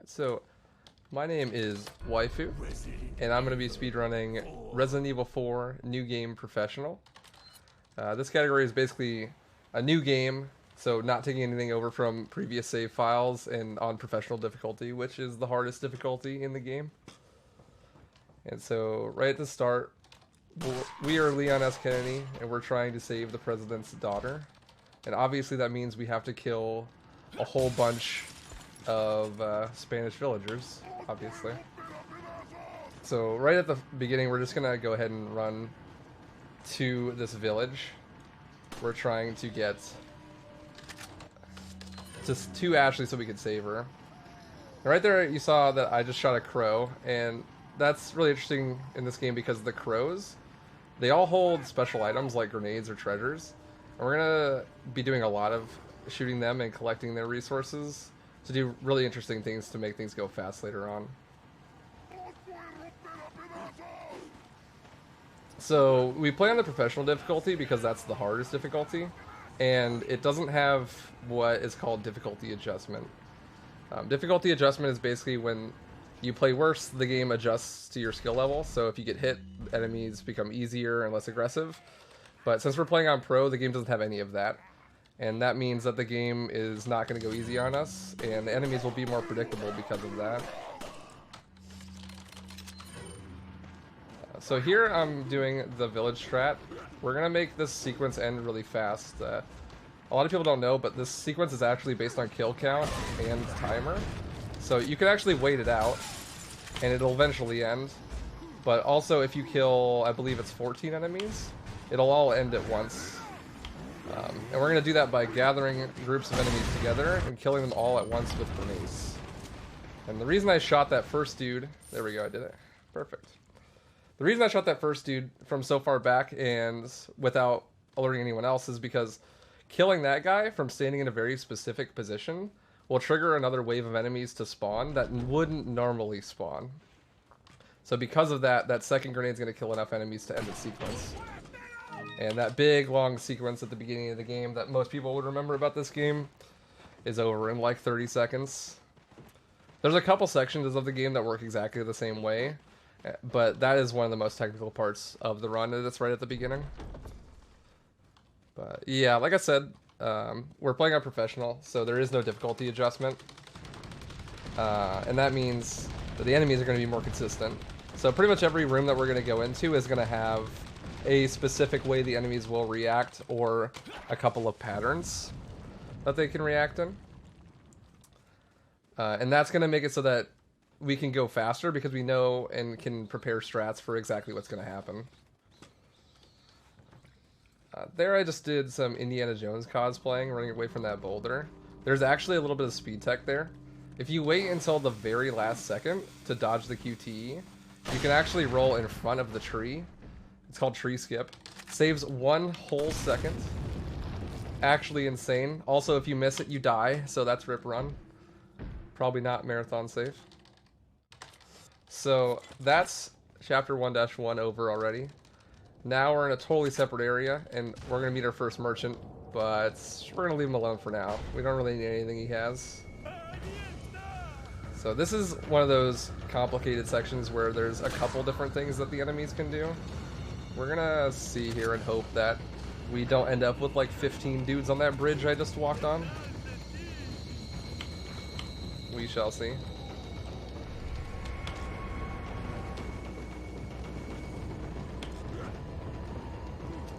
So, my name is Waifu, and I'm going to be speedrunning Resident Evil 4 New Game Professional. This category is basically a new game, so not taking anything over from previous save files and on professional difficulty, which is the hardest difficulty in the game. And so, right at the start, we are Leon S. Kennedy, and we're trying to save the president's daughter. And obviously that means we have to kill a whole bunch of Spanish villagers, obviously. So right at the beginning, we're just gonna go ahead and run to this village. We're trying to get just to Ashley so we can save her. And right there, you saw that I just shot a crow, and that's really interesting in this game because the crows, they all hold special items like grenades or treasures, and we're gonna be doing a lot of shooting them and collecting their resources to do really interesting things to make things go fast later on. So we play on the professional difficulty because that's the hardest difficulty, and it doesn't have what is called difficulty adjustment. Difficulty adjustment is basically when you play worse, the game adjusts to your skill level. So if you get hit, enemies become easier and less aggressive. But since we're playing on pro, the game doesn't have any of that. And that means that the game is not going to go easy on us, and the enemies will be more predictable because of that. So here I'm doing the village strat. We're going to make this sequence end really fast. A lot of people don't know, but this sequence is actually based on kill count and timer. So you can actually wait it out, and it'll eventually end. But also if you kill, I believe it's 14 enemies, it'll all end at once. And we're going to do that by gathering groups of enemies together and killing them all at once with grenades. And the reason I shot that first dude... There we go, I did it. Perfect. The reason I shot that first dude from so far back and without alerting anyone else is because killing that guy from standing in a very specific position will trigger another wave of enemies to spawn that wouldn't normally spawn. So because of that, that second grenade is going to kill enough enemies to end the sequence. And that big, long sequence at the beginning of the game that most people would remember about this game is over in like 30 seconds. There's a couple sections of the game that work exactly the same way, but that is one of the most technical parts of the run, and it's right at the beginning. But yeah, like I said, we're playing on professional, so there is no difficulty adjustment. And that means that the enemies are going to be more consistent. So pretty much every room that we're going to go into is going to have a specific way the enemies will react, or a couple of patterns that they can react in. And that's going to make it so that we can go faster because we know and can prepare strats for exactly what's going to happen. There I just did some Indiana Jones cosplaying, running away from that boulder. There's actually a little bit of speed tech there. If you wait until the very last second to dodge the QTE, you can actually roll in front of the tree. It's called tree skip. Saves 1 whole second. Actually insane. Also, if you miss it, you die, so that's rip run. Probably not marathon safe. So that's chapter 1-1 over already. Now we're in a totally separate area, and we're going to meet our first merchant, but we're going to leave him alone for now. We don't really need anything he has. So this is one of those complicated sections where there's a couple different things that the enemies can do. We're gonna see here and hope that we don't end up with like 15 dudes on that bridge I just walked on. We shall see.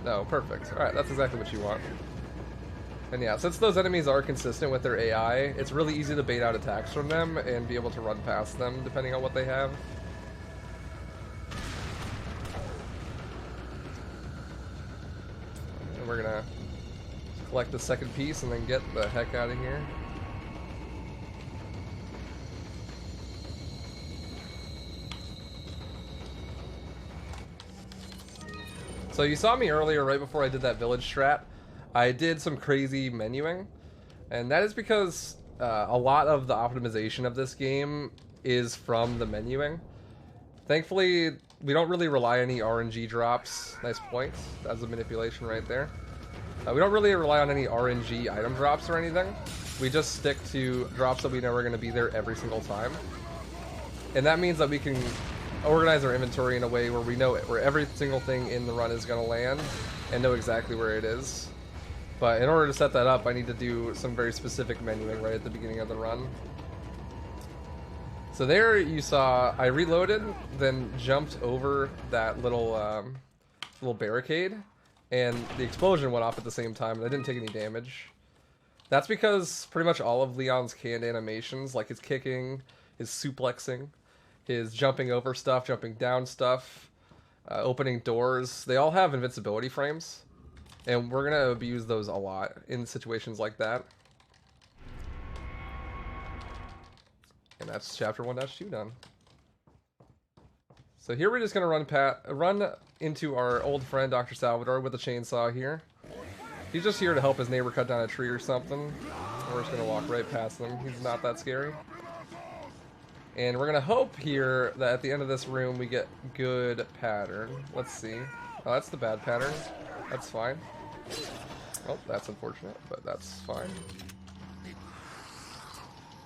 No, perfect. Alright, that's exactly what you want. And yeah, since those enemies are consistent with their AI, it's really easy to bait out attacks from them and be able to run past them depending on what they have. And we're gonna collect the second piece and then get the heck out of here. So you saw me earlier right before I did that village strat. I did some crazy menuing, and that is because a lot of the optimization of this game is from the menuing. Thankfully, we don't really rely on any RNG drops. Nice point. That's a manipulation right there. We don't really rely on any RNG item drops or anything. We just stick to drops that we know are going to be there every single time. And that means that we can organize our inventory in a way where we know where every single thing in the run is going to land and know exactly where it is. But in order to set that up, I need to do some very specific menuing right at the beginning of the run. So there you saw I reloaded, then jumped over that little barricade, and the explosion went off at the same time, and I didn't take any damage. That's because pretty much all of Leon's canned animations, like his kicking, his suplexing, his jumping over stuff, jumping down stuff, opening doors, they all have invincibility frames. And we're going to abuse those a lot in situations like that. And that's chapter 1-2 done. So here we're just going to run into our old friend Dr. Salvador with a chainsaw here. He's just here to help his neighbor cut down a tree or something. We're just going to walk right past him. He's not that scary. And we're going to hope here that at the end of this room we get good pattern. Let's see. Oh, that's the bad pattern. That's fine. Oh, that's unfortunate, but that's fine.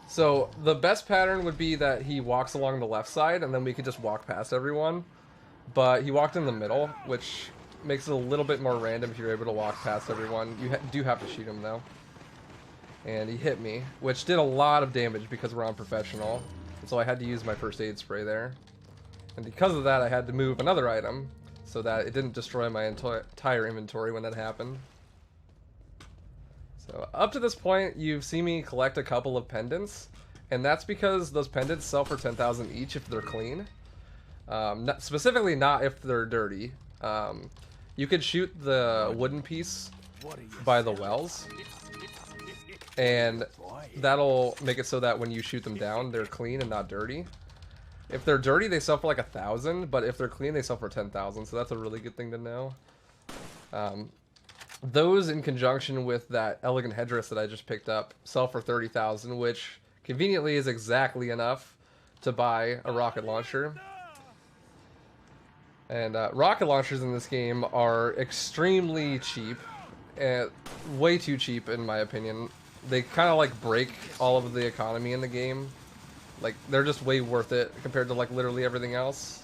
So the best pattern would be that he walks along the left side and then we could just walk past everyone. But he walked in the middle, which makes it a little bit more random if you're able to walk past everyone. You do have to shoot him though. And he hit me, which did a lot of damage because we're on professional. So I had to use my first aid spray there. And because of that, I had to move another item so that it didn't destroy my entire inventory when that happened. So up to this point, you've seen me collect a couple of pendants, and that's because those pendants sell for 10,000 each if they're clean. Specifically not if they're dirty. You could shoot the wooden piece by the wells, and that'll make it so that when you shoot them down, they're clean and not dirty. If they're dirty, they sell for like 1,000, but if they're clean, they sell for 10,000, so that's a really good thing to know. Those in conjunction with that elegant headdress that I just picked up sell for 30,000, which conveniently is exactly enough to buy a rocket launcher. And rocket launchers in this game are extremely cheap, and way too cheap in my opinion. They kind of like break all of the economy in the game. Like, they're just way worth it compared to like literally everything else.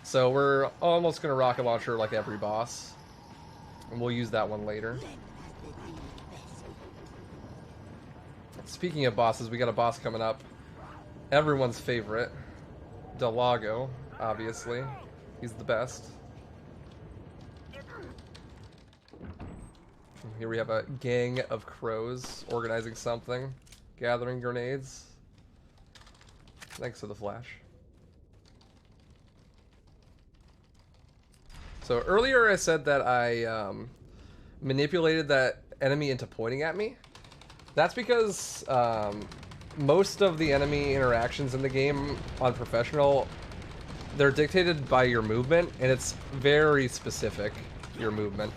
So we're almost gonna rocket launcher like every boss. And we'll use that one later. Speaking of bosses, we got a boss coming up. Everyone's favorite. Delago, obviously. He's the best. Here we have a gang of crows organizing something. Gathering grenades. Thanks for the flash. So earlier I said that I manipulated that enemy into pointing at me. That's because most of the enemy interactions in the game on professional, they're dictated by your movement, and it's very specific, your movement.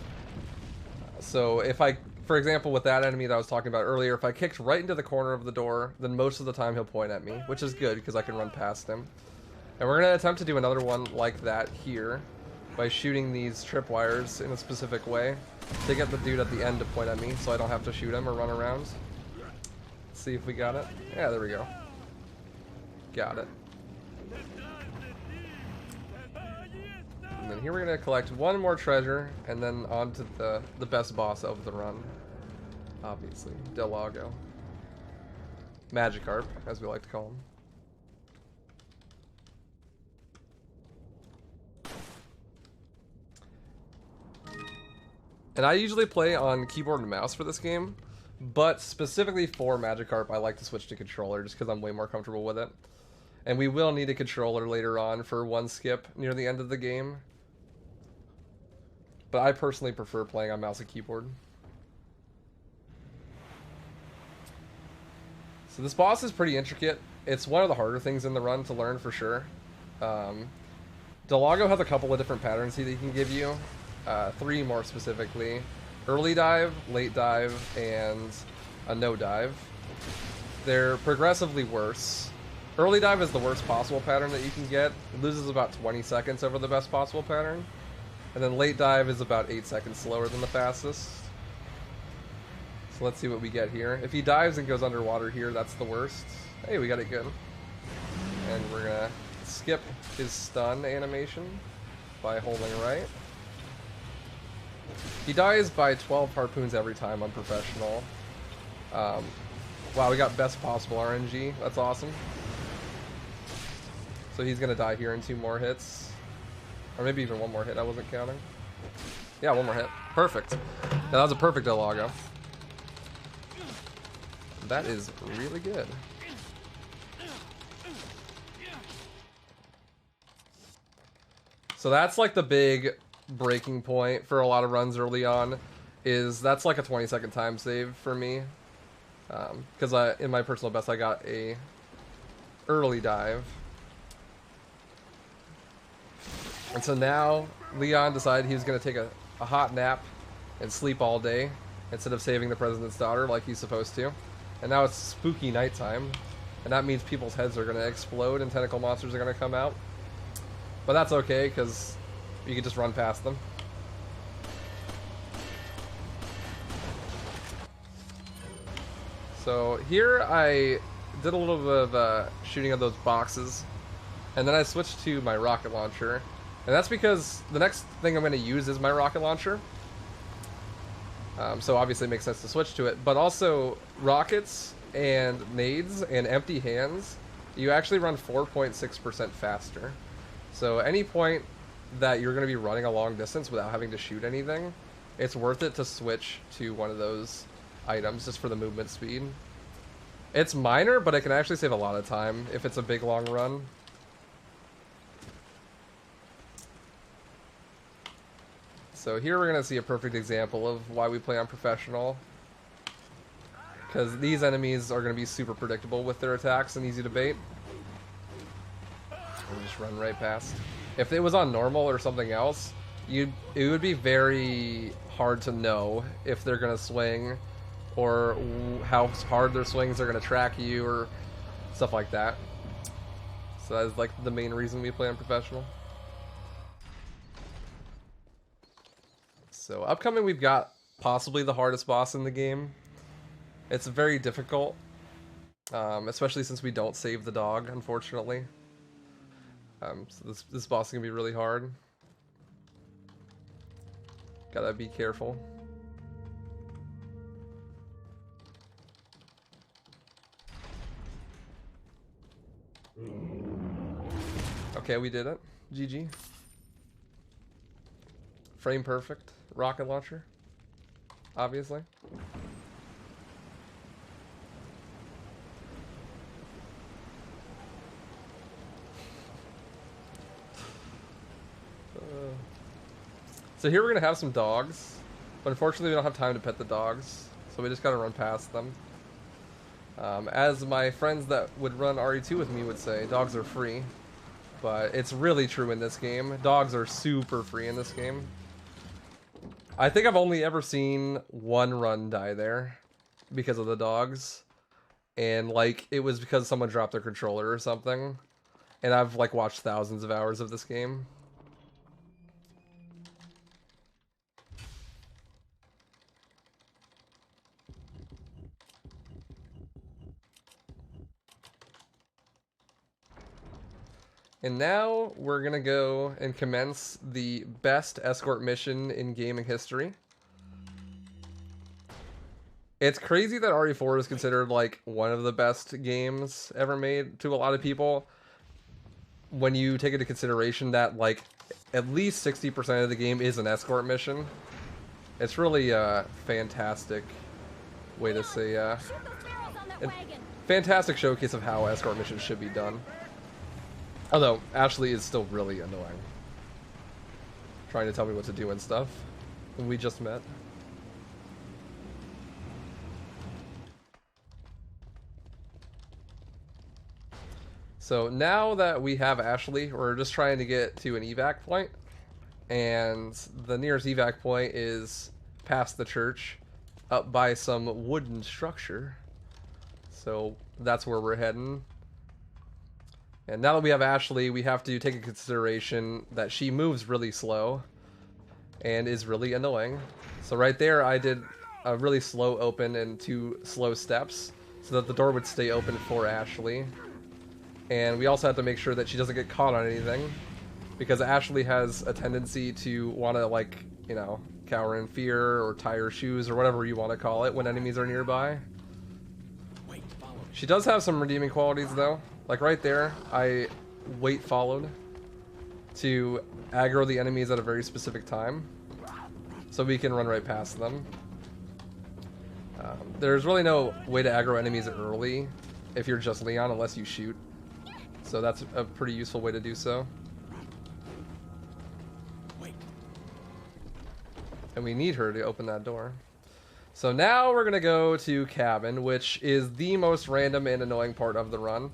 So if I, for example, with that enemy that I was talking about earlier, if I kicked right into the corner of the door, then most of the time he'll point at me, which is good because I can run past him. And we're going to attempt to do another one like that here by shooting these tripwires in a specific way to get the dude at the end to point at me so I don't have to shoot him or run around. Let's see if we got it. Yeah, there we go. Got it. And then here we're going to collect one more treasure, and then on to the best boss of the run. Obviously, Delago. Magikarp, as we like to call him. And I usually play on keyboard and mouse for this game, but specifically for Magikarp, I like to switch to controller just because I'm way more comfortable with it. And we will need a controller later on for one skip near the end of the game. But I personally prefer playing on mouse and keyboard. So this boss is pretty intricate. It's one of the harder things in the run to learn for sure. Delago has a couple of different patterns that he can give you. 3 more specifically. Early dive, late dive, and a no dive. They're progressively worse. Early dive is the worst possible pattern that you can get. It loses about 20 seconds over the best possible pattern. And then late dive is about 8 seconds slower than the fastest. So let's see what we get here. If he dives and goes underwater here, that's the worst. Hey, we got it good. And we're gonna skip his stun animation by holding right. He dies by 12 harpoons every time on professional. Wow, we got best possible RNG. That's awesome. So he's gonna die here in 2 more hits. Or maybe even 1 more hit, I wasn't counting. Yeah, 1 more hit. Perfect. Now, that was a perfect Ilaga. That is really good. So that's like the big breaking point for a lot of runs early on, is that's like a 20-second time save for me. Because in my personal best I got a early dive. And so now Leon decided he was going to take a hot nap and sleep all day instead of saving the president's daughter like he's supposed to. And now it's spooky nighttime, and that means people's heads are going to explode and tentacle monsters are going to come out. But that's okay, because you can just run past them. So here I did a little bit of shooting of those boxes, and then I switched to my rocket launcher. And that's because the next thing I'm going to use is my rocket launcher. So obviously it makes sense to switch to it. But also, rockets and nades and empty hands, you actually run 4.6% faster. So any point that you're going to be running a long distance without having to shoot anything, it's worth it to switch to one of those items just for the movement speed. It's minor, but it can actually save a lot of time if it's a big long run. So here we're going to see a perfect example of why we play on professional. Because these enemies are going to be super predictable with their attacks and easy to bait. And just run right past. If it was on normal or something else, it would be very hard to know if they're going to swing, or how hard their swings are going to track you, or stuff like that. So that is like the main reason we play on professional. So upcoming, we've got possibly the hardest boss in the game. It's very difficult, especially since we don't save the dog, unfortunately. So this boss is gonna be really hard. Gotta be careful. Okay, we did it. GG. Frame perfect. Rocket launcher. Obviously. So here we're gonna have some dogs, but unfortunately we don't have time to pet the dogs, so we just gotta run past them. As my friends that would run RE2 with me would say, dogs are free, but it's really true in this game. Dogs are super free in this game. I think I've only ever seen 1 run die there because of the dogs, and like it was because someone dropped their controller or something, and I've like watched thousands of hours of this game. And now we're gonna go and commence the best escort mission in gaming history. It's crazy that RE4 is considered like one of the best games ever made to a lot of people, when you take into consideration that like at least 60% of the game is an escort mission. It's really a fantastic way to say a fantastic showcase of how escort missions should be done. Although, Ashley is still really annoying. Trying to tell me what to do and stuff. When we just met. So now that we have Ashley, we're just trying to get to an evac point. And the nearest evac point is past the church, up by some wooden structure. So that's where we're heading. And now that we have Ashley, we have to take into consideration that she moves really slow and is really annoying. So right there, I did a really slow open and 2 slow steps so that the door would stay open for Ashley. And we also have to make sure that she doesn't get caught on anything, because Ashley has a tendency to want to, like, you know, cower in fear or tie her shoes or whatever you want to call it when enemies are nearby. She does have some redeeming qualities though. Like right there, I wait followed to aggro the enemies at a very specific time, so we can run right past them. There's really no way to aggro enemies early if you're just Leon unless you shoot. So that's a pretty useful way to do so. And we need her to open that door. So now we're gonna go to cabin, which is the most random and annoying part of the run.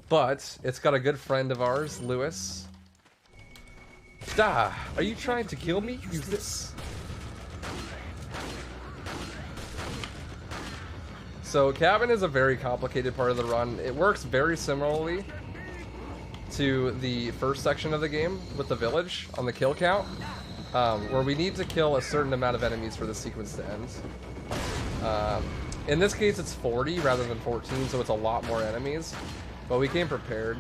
But it's got a good friend of ours, Lewis. Da! Are you trying to kill me? Use this. So cabin is a very complicated part of the run. It works very similarly to the first section of the game with the village on the kill count, where we need to kill a certain amount of enemies for the sequence to end. In this case it's 40 rather than 14, so it's a lot more enemies, but we came prepared.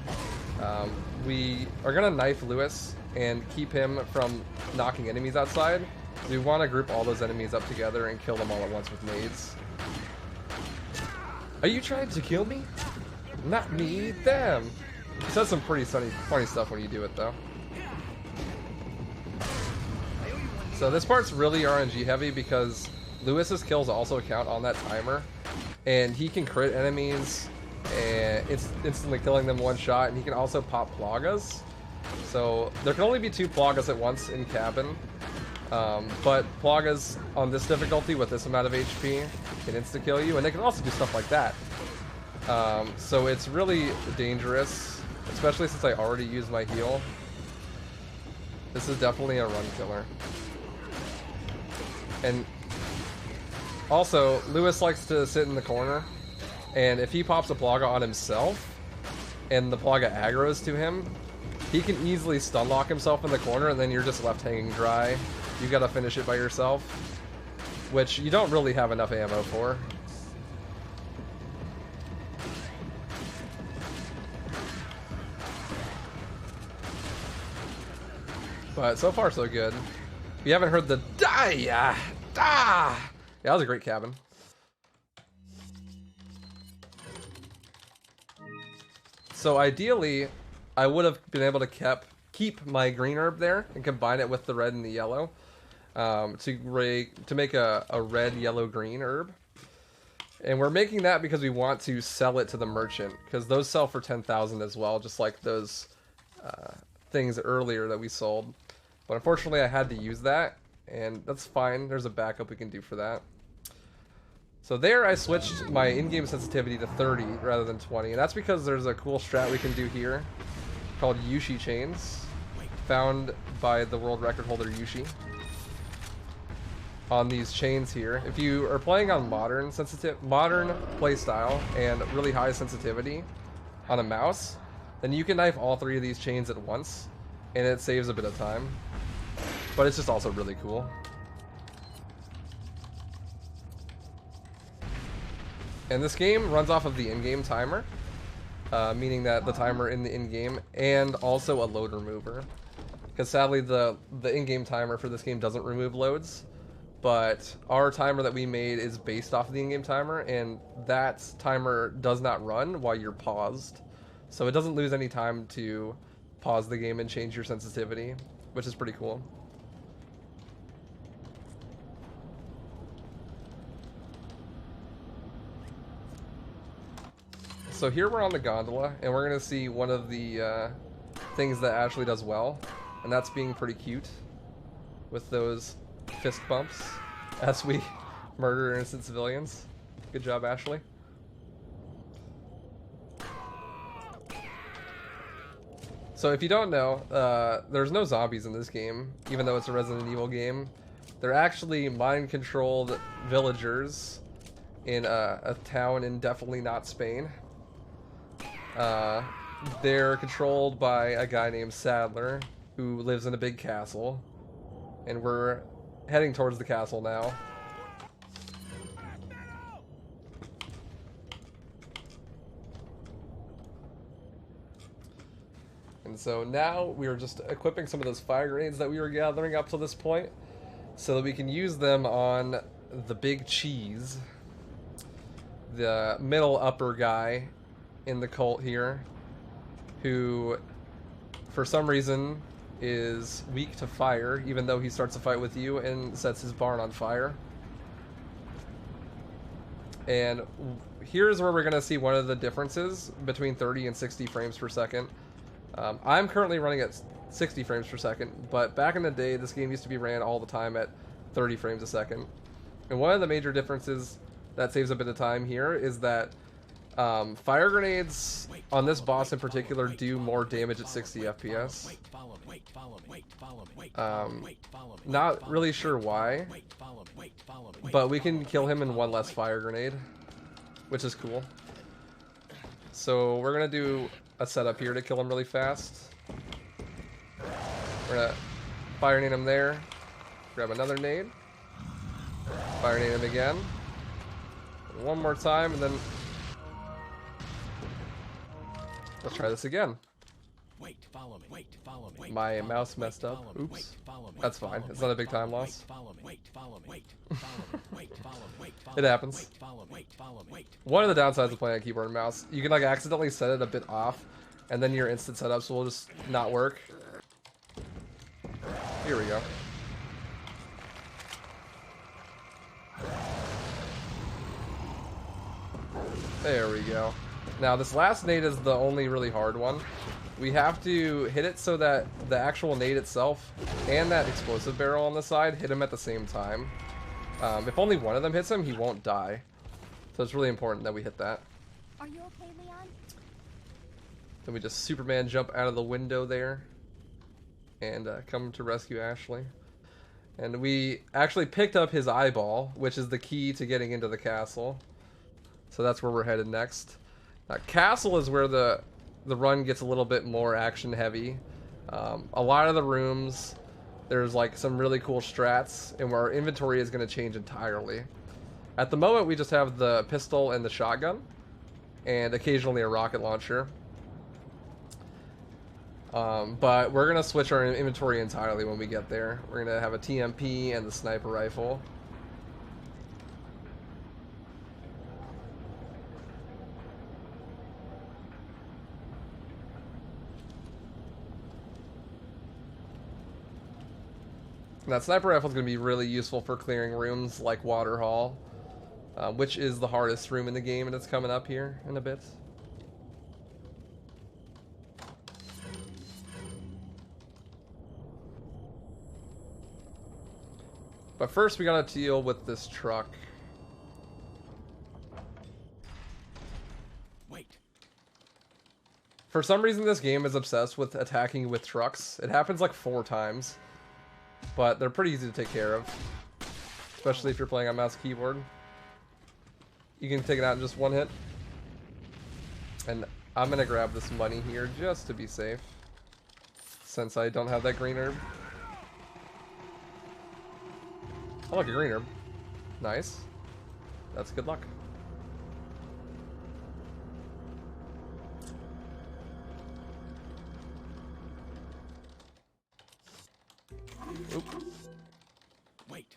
We are gonna knife Lewis and keep him from knocking enemies outside. We want to group all those enemies up together and kill them all at once with nades. Are you trying to kill me? Not me, them. He says some pretty funny stuff when you do it though. So this part's really RNG heavy because Lewis's kills also count on that timer, and he can crit enemies and it's instantly killing them one shot, and he can also pop plagas. So there can only be 2 plagas at once in cabin, but plagas on this difficulty with this amount of HP can insta kill you, and they can also do stuff like that. So it's really dangerous, especially since I already used my heal. This is definitely a run killer. And also, Lewis likes to sit in the corner, and if he pops a plaga on himself and the plaga aggroes to him, he can easily stun lock himself in the corner, and then you're just left hanging dry. You gotta finish it by yourself, which you don't really have enough ammo for. But so far so good. If you haven't heard the yeah, that was a great cabin. So ideally, I would have been able to keep my green herb there and combine it with the red and the yellow to make a red, yellow, green herb. And we're making that because we want to sell it to the merchant, because those sell for 10,000 as well, just like those things earlier that we sold. But unfortunately, I had to use that, and that's fine. There's a backup we can do for that. So there I switched my in-game sensitivity to 30 rather than 20, and that's because there's a cool strat we can do here called Yushi chains, found by the world record holder Yushi. On these chains here, if you are playing on modern playstyle and really high sensitivity on a mouse, then you can knife all 3 of these chains at once, and it saves a bit of time. But it's just also really cool. And this game runs off of the in-game timer, meaning that the timer in the in-game, and also a load remover. Because sadly the in-game timer for this game doesn't remove loads, but our timer that we made is based off of the in-game timer, and that timer does not run while you're paused. So it doesn't lose any time to pause the game and change your sensitivity, which is pretty cool. So here we're on the gondola, and we're going to see one of the things that Ashley does well, and that's being pretty cute with those fist bumps as we murder innocent civilians. Good job, Ashley. So if you don't know, there's no zombies in this game, even though it's a Resident Evil game. They're actually mind-controlled villagers in a town in definitely not Spain. They're controlled by a guy named Sadler, who lives in a big castle, and we're heading towards the castle now. And so now we are just equipping some of those fire grenades that we were gathering up to this point so that we can use them on the big cheese, the middle upper guy in the cult here, who for some reason is weak to fire, even though he starts a fight with you and sets his barn on fire. And here's where we're going to see one of the differences between 30 and 60 frames per second. I'm currently running at 60 frames per second, but back in the day, this game used to be ran all the time at 30 frames a second. And one of the major differences that saves a bit of time here is that fire grenades on this boss in particular do more damage at 60 FPS. Not really sure why, but we can kill him in one less fire grenade, which is cool. So we're gonna do a setup here to kill him really fast. We're gonna fire nade him there, grab another nade, fire nade him again, one more time, and then let's try this again. My mouse messed up. Oops. That's fine. It's not a big time loss. It happens. One of the downsides of playing on keyboard and mouse, you can like accidentally set it a bit off, and then your instant setups will just not work. Here we go. There we go. Now this last nade is the only really hard one. We have to hit it so that the actual nade itself and that explosive barrel on the side hit him at the same time. If only one of them hits him, he won't die. So it's really important that we hit that. Are you okay, Leon? Then we just Superman jump out of the window there and come to rescue Ashley. And we actually picked up his eyeball, which is the key to getting into the castle. So that's where we're headed next. Castle is where the run gets a little bit more action heavy. A lot of the rooms, there's like some really cool strats, and where our inventory is going to change entirely. At the moment, we just have the pistol and the shotgun, and occasionally a rocket launcher. But we're going to switch our inventory entirely when we get there. We're going to have a TMP and the sniper rifle. And that sniper rifle is going to be really useful for clearing rooms like Water Hall, which is the hardest room in the game, and it's coming up here in a bit. But first we gotta deal with this truck. Wait. For some reason this game is obsessed with attacking with trucks. It happens like 4 times. But they're pretty easy to take care of. Especially if you're playing on mouse and keyboard. You can take it out in just one hit. And I'm gonna grab this money here just to be safe. Since I don't have that green herb. I like a green herb. Nice. That's good luck. Oop. Wait.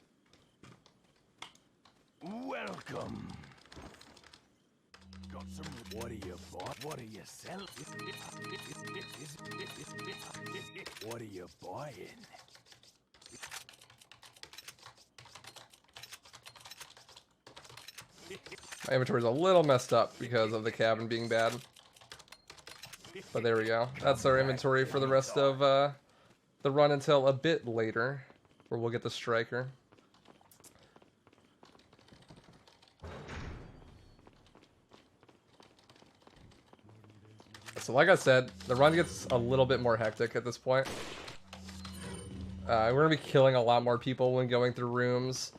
Welcome. Got some. What are you buying? What are you selling? What are you buying? My inventory's a little messed up because of the cabin being bad. But there we go. That's our inventory for the rest of the run until a bit later, where we'll get the striker. So like I said, the run gets a little bit more hectic at this point. We're going to be killing a lot more people when going through rooms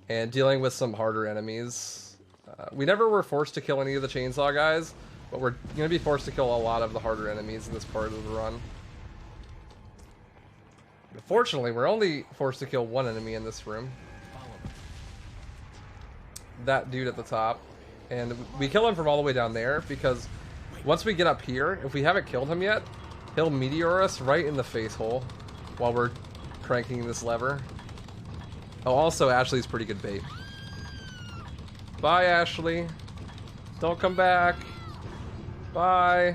and dealing with some harder enemies. We never were forced to kill any of the chainsaw guys, but we're going to be forced to kill a lot of the harder enemies in this part of the run. Fortunately, we're only forced to kill one enemy in this room. That dude at the top. And we kill him from all the way down there because once we get up here, if we haven't killed him yet, He'll meteor us right in the face hole while we're cranking this lever. Oh, also Ashley's pretty good bait. Bye, Ashley. Don't come back. Bye.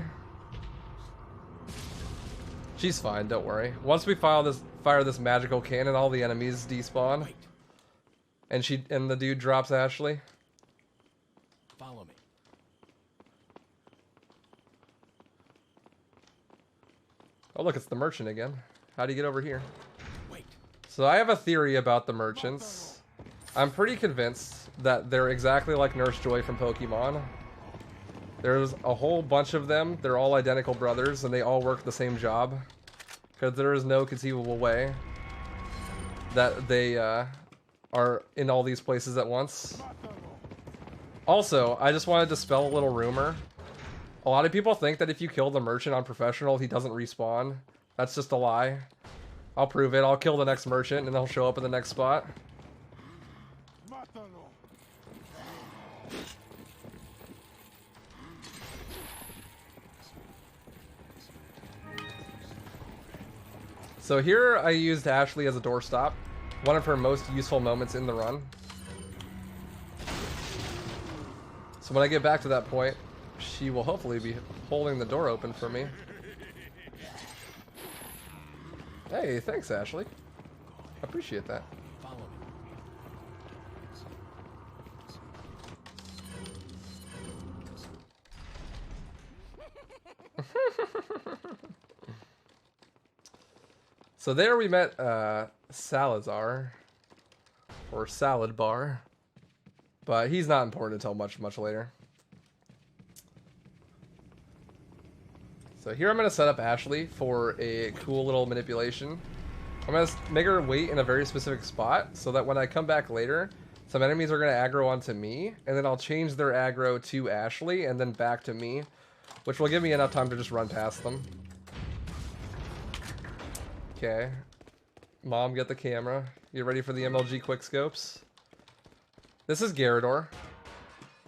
She's fine, don't worry. Once we fire this magical cannon, all the enemies despawn. And the dude drops Ashley. Follow me. Oh look, it's the merchant again. How do you get over here? Wait. So I have a theory about the merchants. I'm pretty convinced that they're exactly like Nurse Joy from Pokemon. There's a whole bunch of them. They're all identical brothers, and they all work the same job. Because there is no conceivable way that they are in all these places at once. Also, I just wanted to dispel a little rumor. A lot of people think that if you kill the merchant on professional, he doesn't respawn. That's just a lie. I'll prove it. I'll kill the next merchant, and he'll show up in the next spot. So here I used Ashley as a doorstop, one of her most useful moments in the run. So when I get back to that point, she will hopefully be holding the door open for me. Hey, thanks, Ashley. I appreciate that. Follow me. So there we met Salazar, or Salad Bar, but he's not important until much later. So here I'm going to set up Ashley for a cool little manipulation. I'm going to make her wait in a very specific spot so that when I come back later, some enemies are going to aggro onto me, and then I'll change their aggro to Ashley and then back to me, which will give me enough time to just run past them. Okay. Mom, get the camera. You ready for the MLG quickscopes? This is Garrador.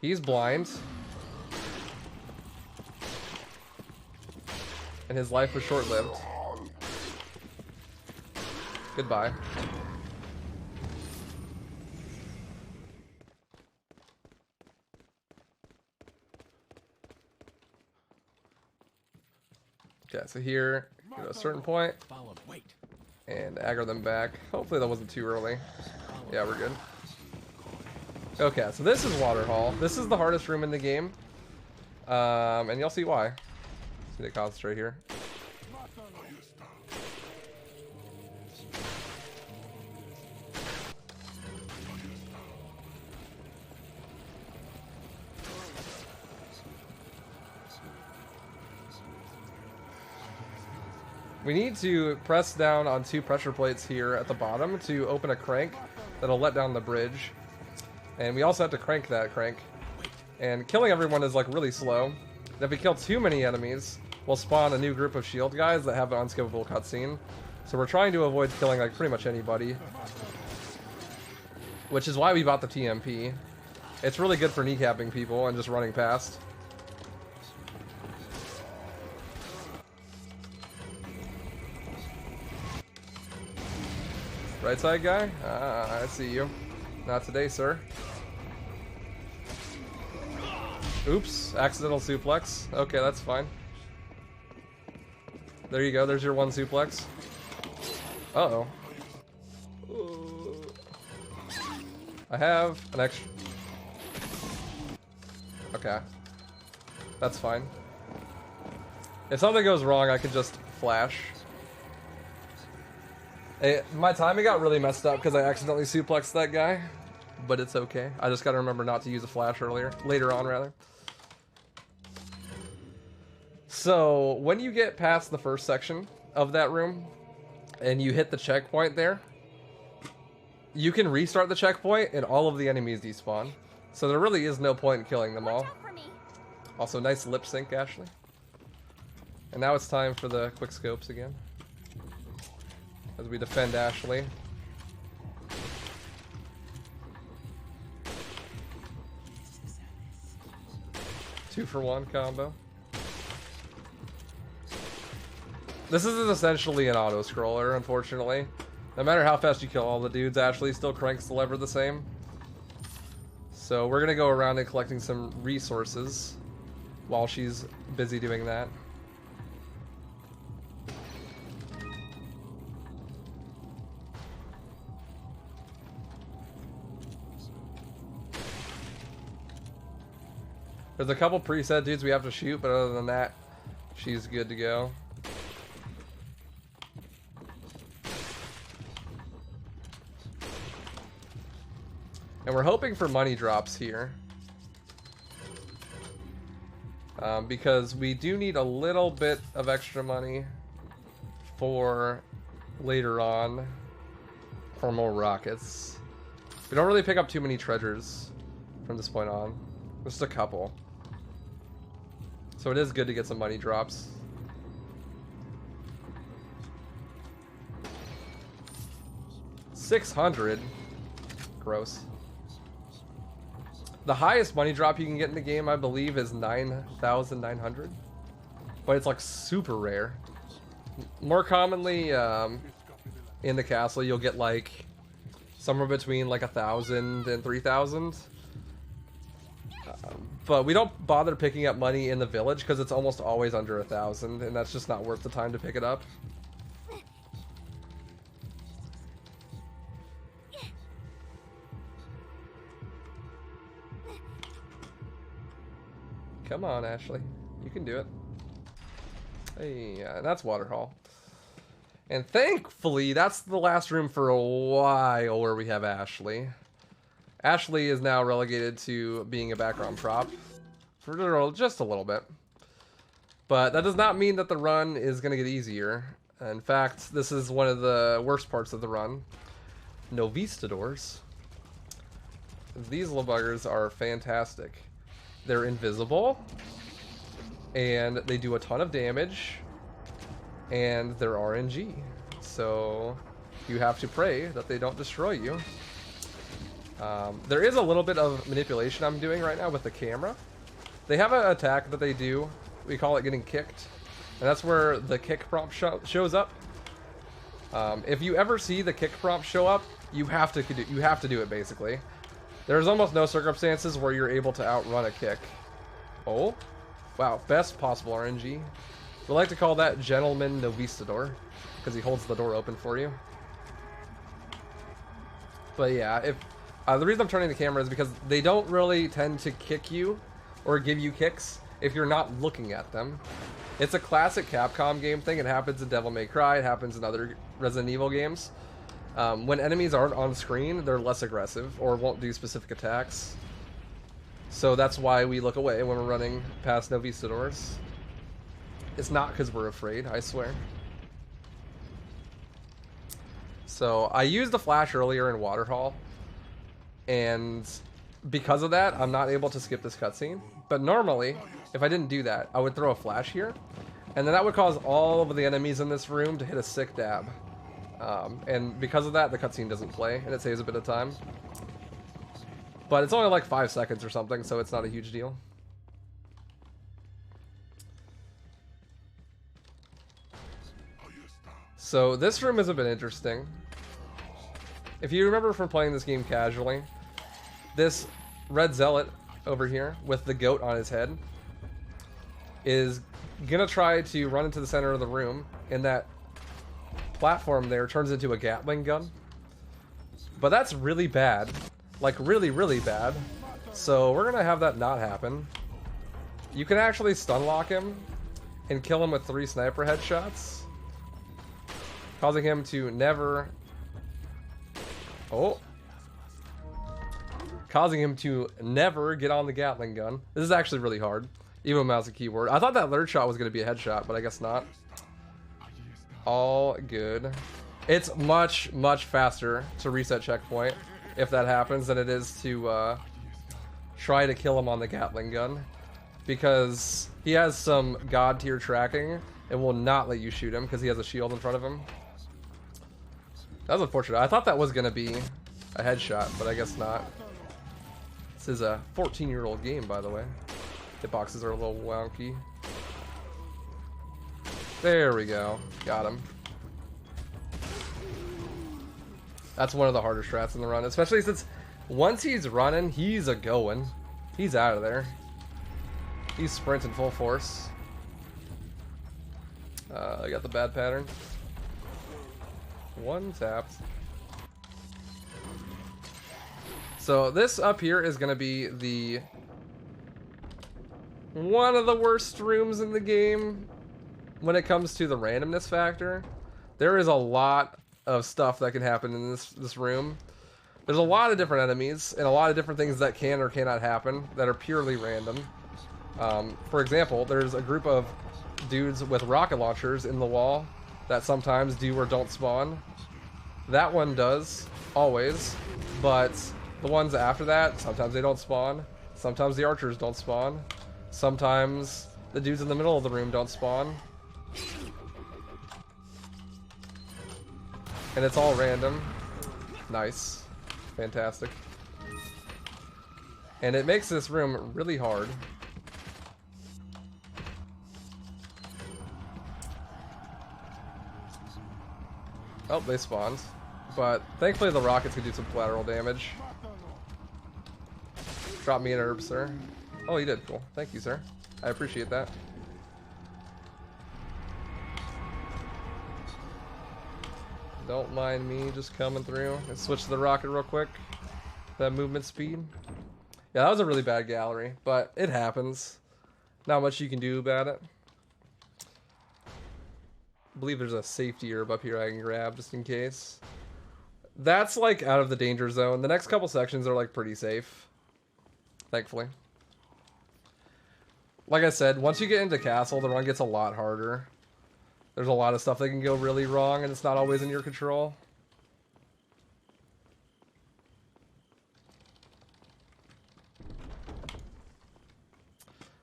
He's blind. And his life was short-lived. Goodbye. Okay, so here, at a certain point, and aggro them back. Hopefully that wasn't too early. Yeah, we're good. Okay, so this is Water Hall. This is the hardest room in the game. And you'll see why. Just need to concentrate here. We need to press down on 2 pressure plates here at the bottom to open a crank that'll let down the bridge. And we also have to crank that crank. And killing everyone is like really slow. And if we kill too many enemies, we'll spawn a new group of shield guys that have an unskippable cutscene. So we're trying to avoid killing like pretty much anybody. Which is why we bought the TMP. It's really good for kneecapping people and just running past. Right side guy? Ah, I see you. Not today, sir. Oops, accidental suplex. Okay, that's fine. There you go, there's your 1 suplex. Uh-oh. I have an extra... Okay. That's fine. If something goes wrong, I can just flash. My timing got really messed up because I accidentally suplexed that guy, but it's okay. I just gotta remember not to use a flash later on rather. So when you get past the first section of that room and you hit the checkpoint there, you can restart the checkpoint and all of the enemies despawn. So there really is no point in killing them all. Also, nice lip sync, Ashley. And now it's time for the quick scopes again, as we defend Ashley. Two for one combo. This is essentially an auto-scroller, unfortunately. No matter how fast you kill all the dudes, Ashley still cranks the lever the same. So we're gonna go around and collecting some resources while she's busy doing that. There's a couple preset dudes we have to shoot, but other than that, she's good to go. And we're hoping for money drops here. Because we do need a little bit of extra money for later on for more rockets. We don't really pick up too many treasures from this point on. Just a couple. So it is good to get some money drops. $600. Gross. The highest money drop you can get in the game, I believe, is 9,900. But it's like super rare. More commonly, in the castle, you'll get like somewhere between like 1,000 and 3,000. But we don't bother picking up money in the village because it's almost always under 1,000, and that's just not worth the time to pick it up. Come on, Ashley. You can do it. Hey, that's Water Hall. And thankfully, that's the last room for a while where we have Ashley. Ashley is now relegated to being a background prop for just a little bit. But that does not mean that the run is going to get easier. In fact, this is one of the worst parts of the run. Novistadors. These little buggers are fantastic. They're invisible, and they do a ton of damage, and they're RNG. So you have to pray that they don't destroy you. There is a little bit of manipulation I'm doing right now with the camera. They have an attack that they do. We call it getting kicked, and that's where the kick prompt shows up. If you ever see the kick prompt show up, you have to do it basically. There's almost no circumstances where you're able to outrun a kick. Oh, wow, best possible RNG. We like to call that Gentleman Novistador because he holds the door open for you. But yeah, if the reason I'm turning the camera is because they don't really tend to kick you or give you kicks if you're not looking at them. It's a classic Capcom game thing. It happens in Devil May Cry. It happens in other Resident Evil games. When enemies aren't on screen, they're less aggressive or won't do specific attacks. So that's why we look away when we're running past Novistadors. It's not because we're afraid, I swear. So I used the flash earlier in Water Hall, and because of that, I'm not able to skip this cutscene. But normally, if I didn't do that, I would throw a flash here, and then that would cause all of the enemies in this room to hit a sick dab. And because of that, the cutscene doesn't play, and it saves a bit of time. But it's only like 5 seconds or something, so it's not a huge deal. So this room has been interesting. If you remember from playing this game casually, this red zealot over here with the goat on his head is gonna try to run into the center of the room, and that platform there turns into a Gatling gun. But that's really bad. Like really, really bad. So we're gonna have that not happen. You can actually stun lock him and kill him with 3 sniper headshots, causing him to never... Oh. Causing him to never get on the Gatling gun. This is actually really hard, even with mouse and keyboard. I thought that third shot was gonna be a headshot, but I guess not. All good. It's much, much faster to reset checkpoint if that happens than it is to try to kill him on the Gatling gun, because he has some god tier tracking and will not let you shoot him because he has a shield in front of him. That was unfortunate. I thought that was gonna be a headshot, but I guess not. This is a 14-year-old game, by the way. Hitboxes are a little wonky. There we go. Got him. That's one of the harder strats in the run, especially since once he's running, he's a-going. He's out of there. He's sprinting full force. I got the bad pattern. One tapped. So this up here is going to be the one of the worst rooms in the game when it comes to the randomness factor. There is a lot of stuff that can happen in this room. There's a lot of different enemies and a lot of different things that can or cannot happen that are purely random. For example, there's a group of dudes with rocket launchers in the wall that sometimes do or don't spawn. That one does, always, but the ones after that, sometimes they don't spawn. Sometimes the archers don't spawn. Sometimes the dudes in the middle of the room don't spawn. And it's all random. Nice. Fantastic. And it makes this room really hard. Oh, they spawned. But thankfully the rockets can do some collateral damage. Drop me an herb, sir. Oh, you did. Cool. Thank you, sir. I appreciate that. Don't mind me just coming through. Let's switch to the rocket real quick. That movement speed. Yeah, that was a really bad gallery, but it happens. Not much you can do about it. I believe there's a safety herb up here I can grab just in case. That's like out of the danger zone. The next couple sections are like pretty safe. Thankfully. Like I said, once you get into castle, the run gets a lot harder. There's a lot of stuff that can go really wrong and it's not always in your control.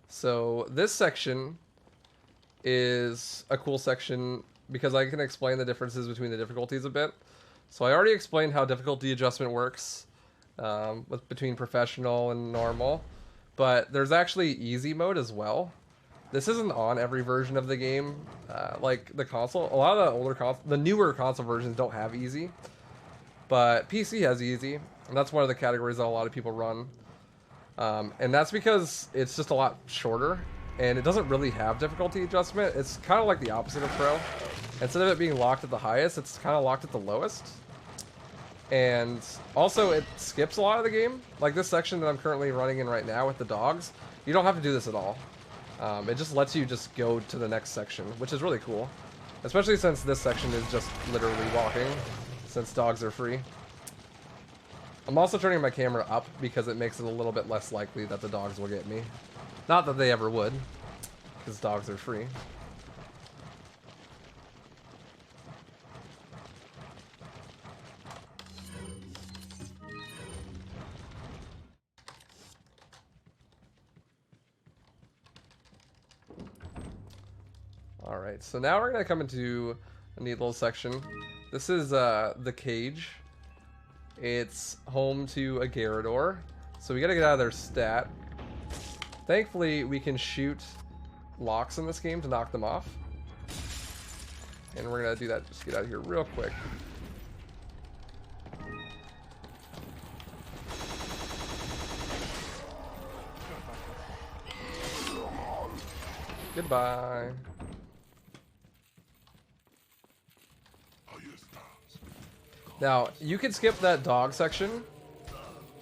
So this section is a cool section because I can explain the differences between the difficulties a bit. So I already explained how difficulty adjustment works between professional and normal, but there's actually easy mode as well. This isn't on every version of the game. Like the console, a lot of the older the newer console versions don't have easy, but PC has easy, and that's one of the categories that a lot of people run. And that's because it's just a lot shorter, and it doesn't really have difficulty adjustment. It's kind of like the opposite of Pro. Instead of it being locked at the highest, it's kind of locked at the lowest. And also, it skips a lot of the game. Like this section that I'm currently running in right now with the dogs, you don't have to do this at all. It just lets you just go to the next section, which is really cool. Especially since this section is just literally walking, since dogs are free. I'm also turning my camera up because it makes it a little bit less likely that the dogs will get me. Not that they ever would, because dogs are free. Alright, so now we're going to come into a neat little section. This is the cage. It's home to a Garrador, so we gotta get out of their stat. Thankfully, we can shoot locks in this game to knock them off. And we're gonna do that, just get out of here real quick. Goodbye. Now, you can skip that dog section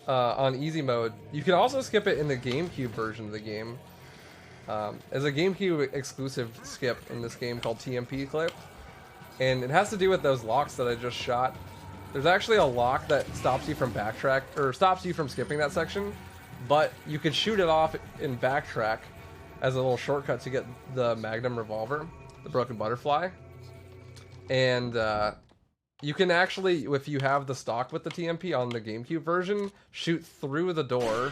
on easy mode. You can also skip it in the GameCube version of the game. There's a GameCube exclusive skip in this game called TMP Clip. And it has to do with those locks that I just shot. There's actually a lock that stops you from backtrack, or stops you from skipping that section. But you can shoot it off in backtrack as a little shortcut to get the Magnum revolver, the Broken Butterfly. And you can actually, if you have the stock with the TMP on the GameCube version, shoot through the door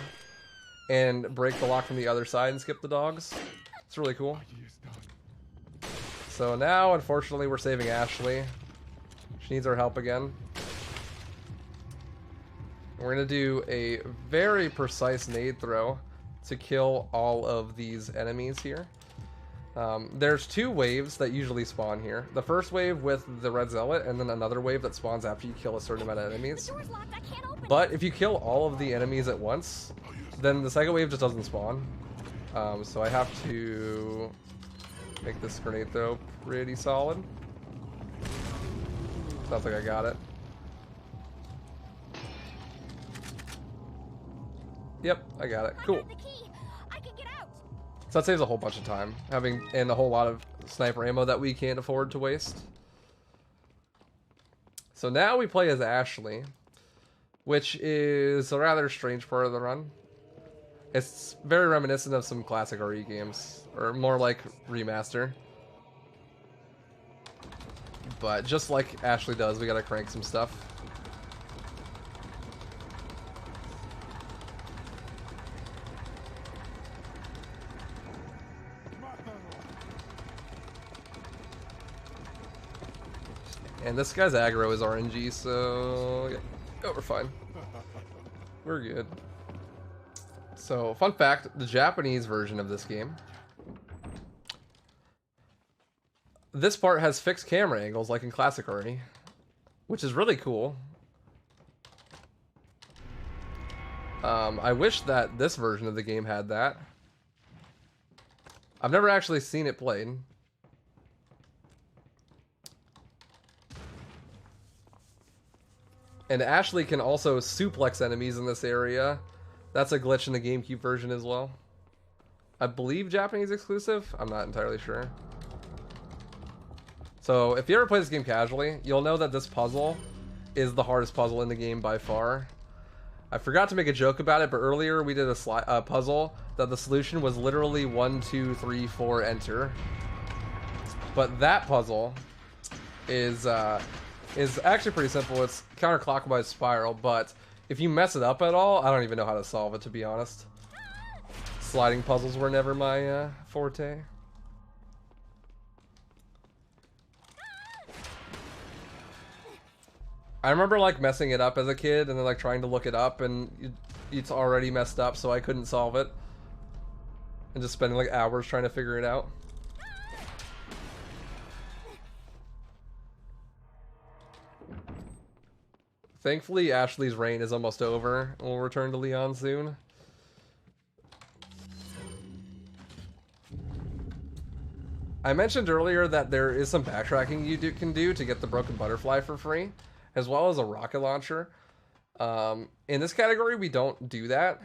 and break the lock from the other side and skip the dogs. It's really cool. So now, unfortunately, we're saving Ashley. She needs our help again. We're going to do a very precise nade throw to kill all of these enemies here. There's 2 waves that usually spawn here. The first wave with the red zealot, and then another wave that spawns after you kill a certain amount of enemies. But if you kill all of the enemies at once, then the second wave just doesn't spawn. So I have to make this grenade throw pretty solid. Sounds like I got it. Yep, I got it. Cool. So that saves a whole bunch of time, and a whole lot of sniper ammo that we can't afford to waste. So now we play as Ashley, which is a rather strange part of the run. It's very reminiscent of some classic RE games, or more like remaster. But just like Ashley does, we gotta crank some stuff. And this guy's aggro is RNG, so yeah, oh, we're fine. We're good. So, fun fact, the Japanese version of this game, this part has fixed camera angles like in classic RE, which is really cool. I wish that this version of the game had that. I've never actually seen it played. And Ashley can also suplex enemies in this area. That's a glitch in the GameCube version as well. I believe Japanese exclusive? I'm not entirely sure. So if you ever play this game casually, you'll know that this puzzle is the hardest puzzle in the game by far. I forgot to make a joke about it, but earlier we did a puzzle that the solution was literally 1, 2, 3, 4, enter. But that puzzle is actually pretty simple. It's counterclockwise spiral, but if you mess it up at all, I don't even know how to solve it, to be honest. Sliding puzzles were never my forte. I remember like messing it up as a kid and then like trying to look it up, and it's already messed up, so I couldn't solve it. And just spending like hours trying to figure it out. Thankfully, Ashley's reign is almost over. We'll return to Leon soon. I mentioned earlier that there is some backtracking you can do to get the broken butterfly for free, as well as a rocket launcher. In this category, we don't do that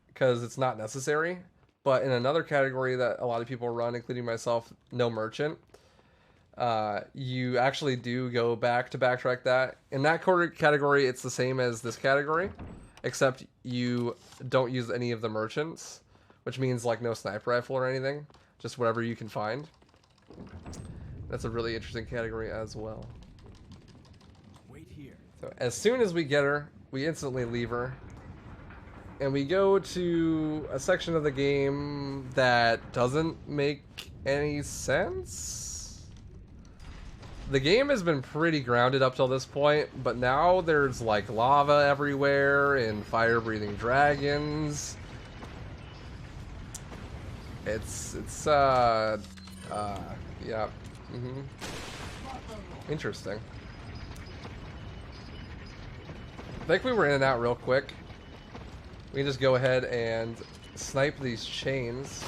because it's not necessary. But in another category that a lot of people run, including myself, no merchant, you actually do go back to backtrack that. In that category, it's the same as this category, except you don't use any of the merchants, which means like no sniper rifle or anything, just whatever you can find. That's a really interesting category as well. Wait here. So as soon as we get her, we instantly leave her, and we go to a section of the game that doesn't make any sense. The game has been pretty grounded up till this point, but now there's like lava everywhere and fire-breathing dragons. Yeah. Interesting. I think we were in and out real quick. We can just go ahead and snipe these chains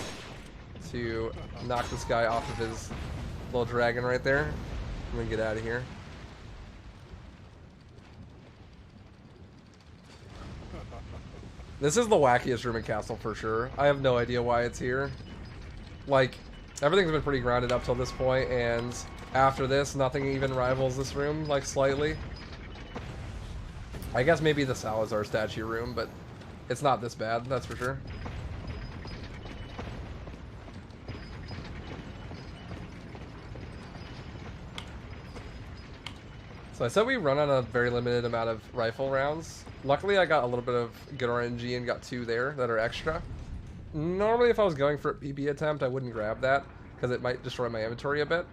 to knock this guy off of his little dragon right there. I'm gonna get out of here. This is the wackiest room in Castle for sure. I have no idea why it's here. Like, everything's been pretty grounded up till this point, and after this, nothing even rivals this room, like, slightly. I guess maybe the Salazar statue room, but it's not this bad, that's for sure. So I said we run on a very limited amount of rifle rounds. Luckily I got a little bit of good RNG and got 2 there that are extra. Normally if I was going for a PB attempt I wouldn't grab that because it might destroy my inventory a bit.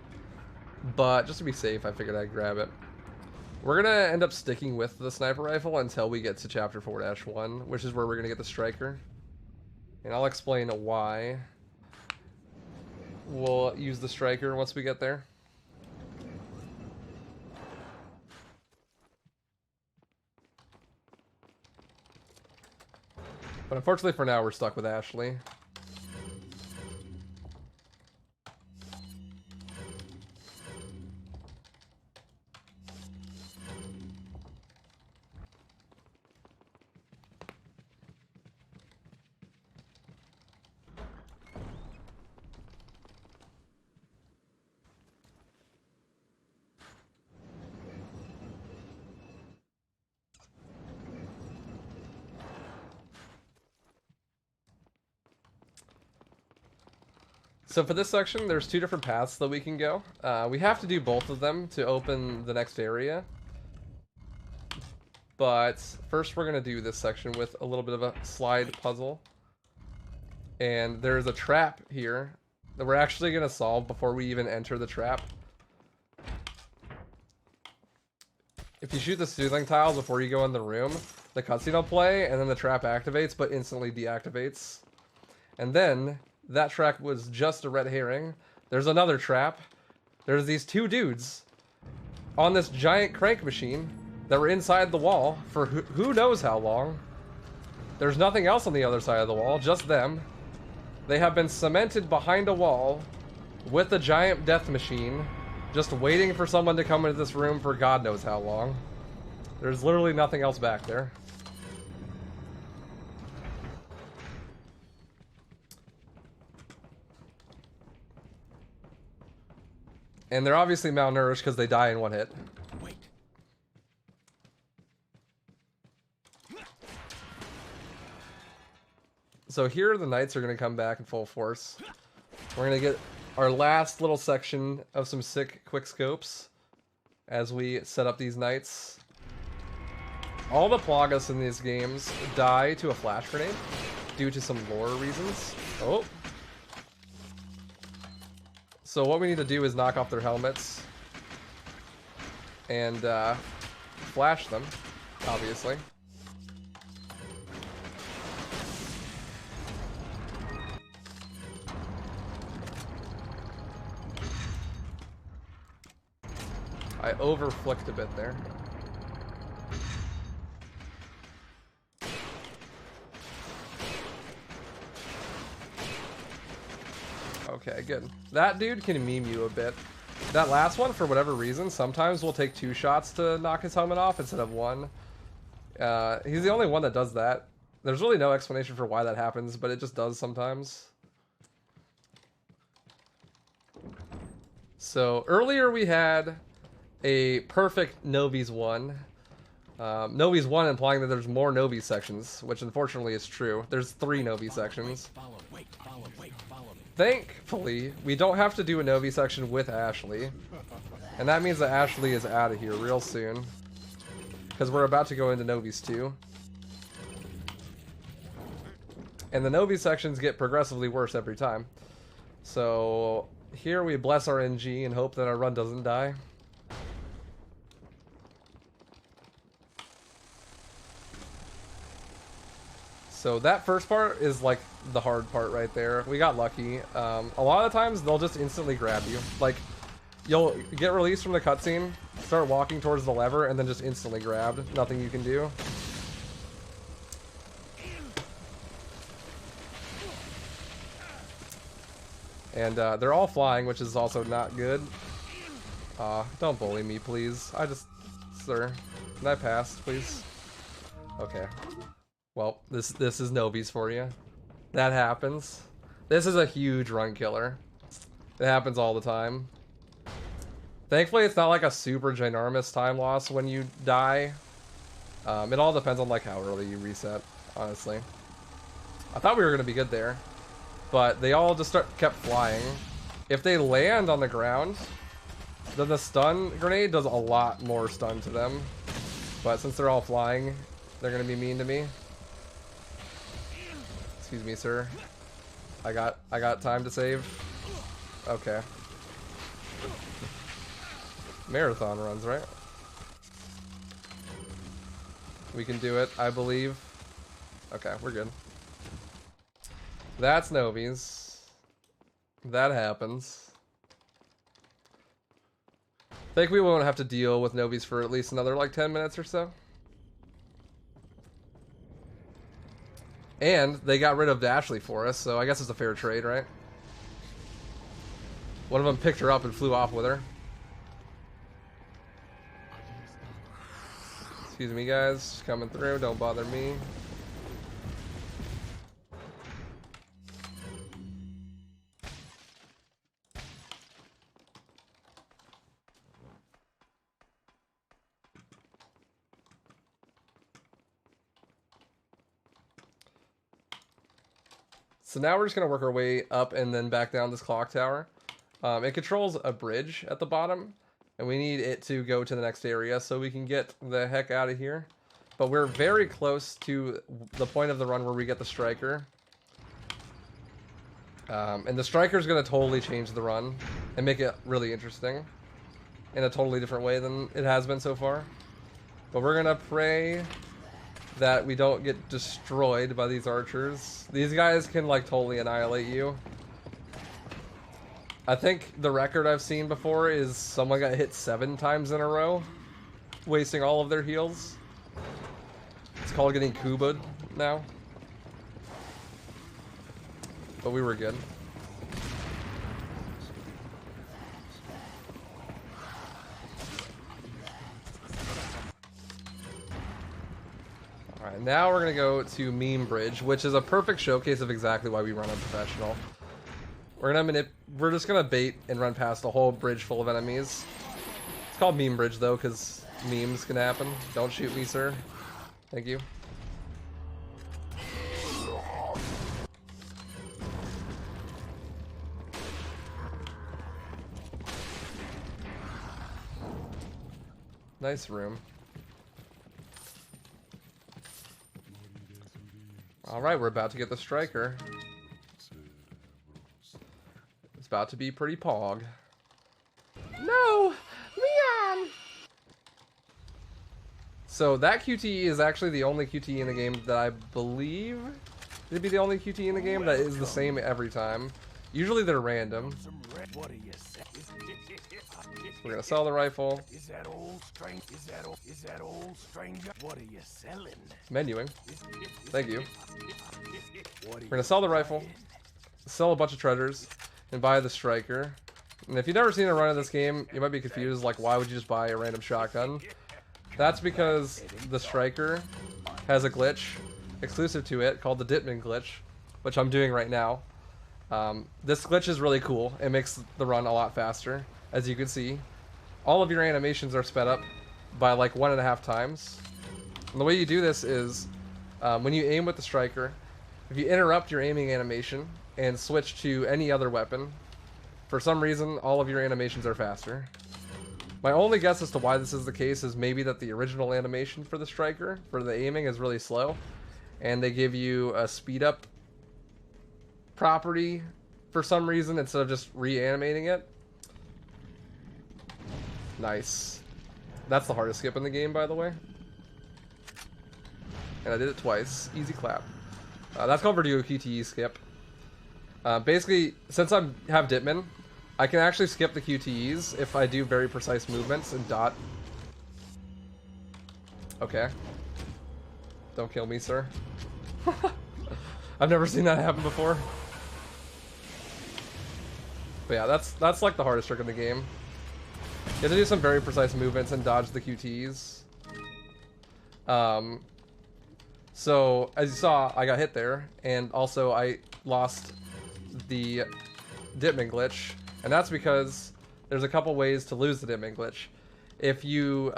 But just to be safe I figured I'd grab it. We're going to end up sticking with the sniper rifle until we get to chapter 4-1, which is where we're going to get the striker. And I'll explain why. we'll use the striker once we get there. But unfortunately for now, we're stuck with Ashley. So for this section, there's two different paths that we can go. We have to do both of them to open the next area. But first we're going to do this section with a little bit of a slide puzzle. And there's a trap here that we're actually going to solve before we even enter the trap. If you shoot the soothing tiles before you go in the room, the cutscene will play and then the trap activates but instantly deactivates. And then that trap was just a red herring. There's another trap. There's these two dudes on this giant crank machine that were inside the wall for who knows how long. There's nothing else on the other side of the wall, just them. They have been cemented behind a wall with a giant death machine, just waiting for someone to come into this room for God knows how long. There's literally nothing else back there. And they're obviously malnourished because they die in one hit. Wait. So here the knights are going to come back in full force. We're going to get our last little section of some sick quick scopes as we set up these knights. All the Plagas in these games die to a flash grenade due to some lore reasons. Oh. So what we need to do is knock off their helmets and flash them, obviously. I over-flicked a bit there. Okay, good. That dude can meme you a bit. That last one, for whatever reason, sometimes we'll take 2 shots to knock his helmet off instead of 1. He's the only one that does that. There's really no explanation for why that happens, but it just does sometimes. So, earlier we had a perfect Novi's 1. Novi's 1 implying that there's more Novi sections, which unfortunately is true. There's 3 Novi sections. Thankfully, we don't have to do a Novi section with Ashley. And that means that Ashley is out of here real soon. Because we're about to go into Novi's 2. And the Novi sections get progressively worse every time. So here we bless our NG and hope that our run doesn't die. So that first part is like the hard part right there. We got lucky. A lot of the times they'll just instantly grab you. Like, you'll get released from the cutscene, start walking towards the lever, and then just instantly grabbed. Nothing you can do. And they're all flying, which is also not good. Don't bully me, please. Sir, can I pass, please? Okay. Well, this is Novi's for you. That happens. This is a huge run killer. It happens all the time. Thankfully, it's not like a super ginormous time loss when you die. It all depends on like how early you reset, honestly. I thought we were gonna be good there, but they all just kept flying. If they land on the ground, then the stun grenade does a lot more stun to them. But since they're all flying, they're gonna be mean to me. Excuse me, sir. I got time to save. Okay. Marathon runs, right? We can do it, I believe. Okay, we're good. That's Novi's. That happens. I think we won't have to deal with Novies for at least another like 10 minutes or so. And they got rid of Dashley for us, so I guess it's a fair trade, right? One of them picked her up and flew off with her. Excuse me, guys. Just coming through. Don't bother me. So now we're just going to work our way up and then back down this clock tower. It controls a bridge at the bottom, and we need it to go to the next area so we can get the heck out of here. But we're very close to the point of the run where we get the striker. And the striker is going to totally change the run and make it really interesting in a totally different way than it has been so far. But we're going to pray that we don't get destroyed by these archers. These guys can like totally annihilate you. I think the record I've seen before is someone got hit 7 times in a row, wasting all of their heals. It's called getting Kuba'd now. But we were good. Alright, now we're going to go to Meme Bridge, which is a perfect showcase of exactly why we run unprofessional. We're just gonna bait and run past a whole bridge full of enemies. It's called Meme Bridge though, because memes can happen. Don't shoot me, sir. Thank you. Nice room. Alright, we're about to get the striker. It's about to be pretty pog. No! Leon! So that QTE is actually the only QTE in the game that I believe to be the only QTE in the game that is the same every time. Usually they're random. We're gonna sell the rifle. Is that old stranger? Is that old stranger? What are you selling? Menuing. Thank you. We're gonna sell the rifle, sell a bunch of treasures, and buy the striker. And if you've never seen a run of this game, you might be confused, like why would you just buy a random shotgun? That's because the striker has a glitch exclusive to it called the Ditman Glitch, which I'm doing right now. This glitch is really cool. It makes the run a lot faster, as you can see. All of your animations are sped up by like 1.5 times. And the way you do this is when you aim with the striker, if you interrupt your aiming animation and switch to any other weapon, for some reason all of your animations are faster. My only guess as to why this is the case is maybe that the original animation for the striker, for the aiming, is really slow, and they give you a speed up property for some reason instead of just reanimating it. Nice. That's the hardest skip in the game, by the way. And I did it twice. Easy clap. That's called Verdugo QTE skip. Basically, since I have Ditman, I can actually skip the QTEs if I do very precise movements and dot. Okay. Don't kill me, sir. I've never seen that happen before. But yeah, that's like the hardest trick in the game. You have to do some very precise movements and dodge the QTEs. So, as you saw, I got hit there, and also I lost the Ditman Glitch, and that's because there's a couple ways to lose the Ditman Glitch. If you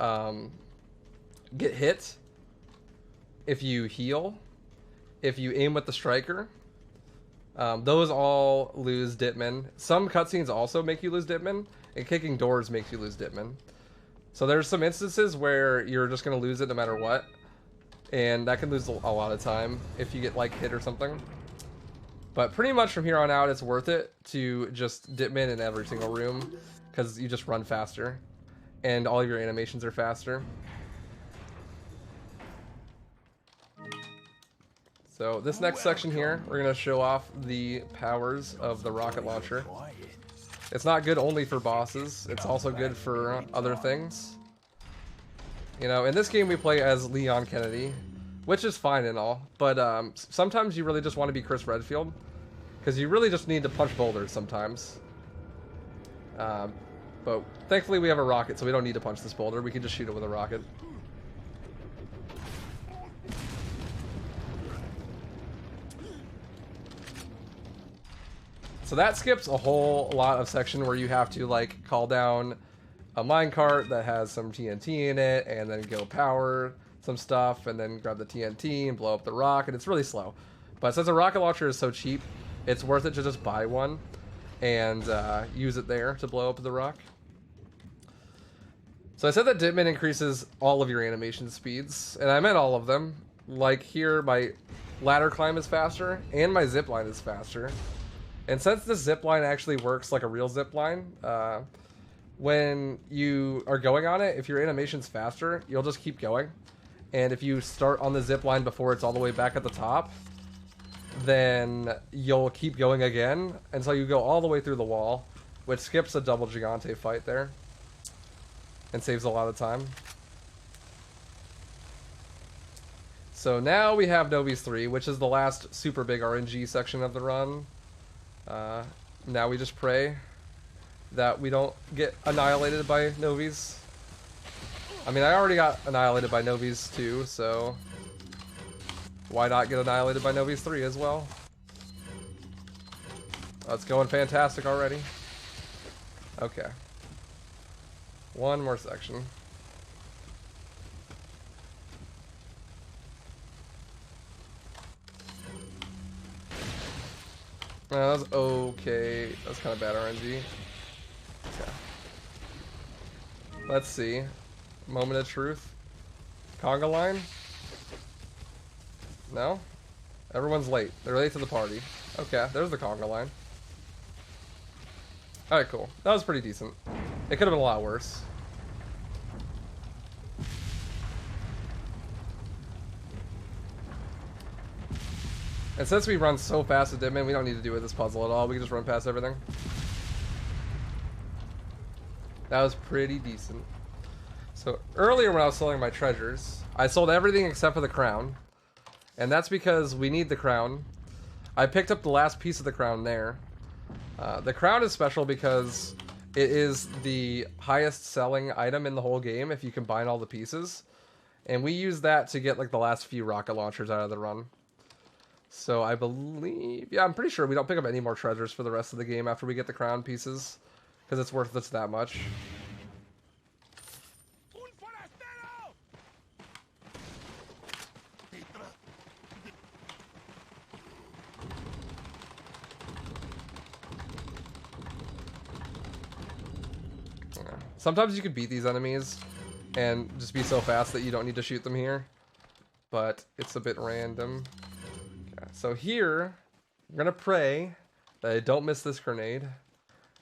get hit, if you heal, if you aim with the striker, those all lose Ditman. Some cutscenes also make you lose Ditman, and kicking doors makes you lose Ditman. So there's some instances where you're just going to lose it no matter what, and that can lose a lot of time if you get like hit or something. But pretty much from here on out, it's worth it to just Ditman in every single room, because you just run faster, and all your animations are faster. So this next section here, we're going to show off the powers of the rocket launcher. It's not good only for bosses, it's also good for other things. You know, in this game we play as Leon Kennedy, which is fine and all, but sometimes you really just want to be Chris Redfield, because you really just need to punch boulders sometimes. But thankfully we have a rocket, so we don't need to punch this boulder, we can just shoot it with a rocket. So that skips a whole lot of section where you have to like call down a minecart that has some TNT in it and then go power some stuff and then grab the TNT and blow up the rocket. It's really slow. But since a rocket launcher is so cheap, it's worth it to just buy one and use it there to blow up the rock. So I said that Ditman increases all of your animation speeds, and I meant all of them. Like here, my ladder climb is faster and my zip line is faster. And since the zip line actually works like a real zip line, when you are going on it, if your animation's faster, you'll just keep going. And if you start on the zip line before it's all the way back at the top, then you'll keep going again until you go all the way through the wall, which skips a double Gigante fight there and saves a lot of time. So now we have Novi's 3, which is the last super big RNG section of the run. Now we just pray that we don't get annihilated by Novi's. I mean, I already got annihilated by Novi's 2, so why not get annihilated by Novi's 3 as well? Oh, it's going fantastic already. Okay. One more section. That was okay. That was kind of bad RNG. Okay. Let's see. Moment of truth. Conga line? No? Everyone's late. They're late to the party. Okay, there's the conga line. Alright, cool. That was pretty decent. It could have been a lot worse. And since we run so fast at Ditman, we don't need to do with this puzzle at all. We can just run past everything. That was pretty decent. So earlier when I was selling my treasures, I sold everything except for the crown. And that's because we need the crown. I picked up the last piece of the crown there. The crown is special because it is the highest selling item in the whole game if you combine all the pieces. And we use that to get like the last few rocket launchers out of the run. So I believe, yeah, I'm pretty sure we don't pick up any more treasures for the rest of the game after we get the crown pieces, because it's worth us that much. Sometimes you can beat these enemies and just be so fast that you don't need to shoot them here, but it's a bit random. So here, I'm gonna pray that I don't miss this grenade.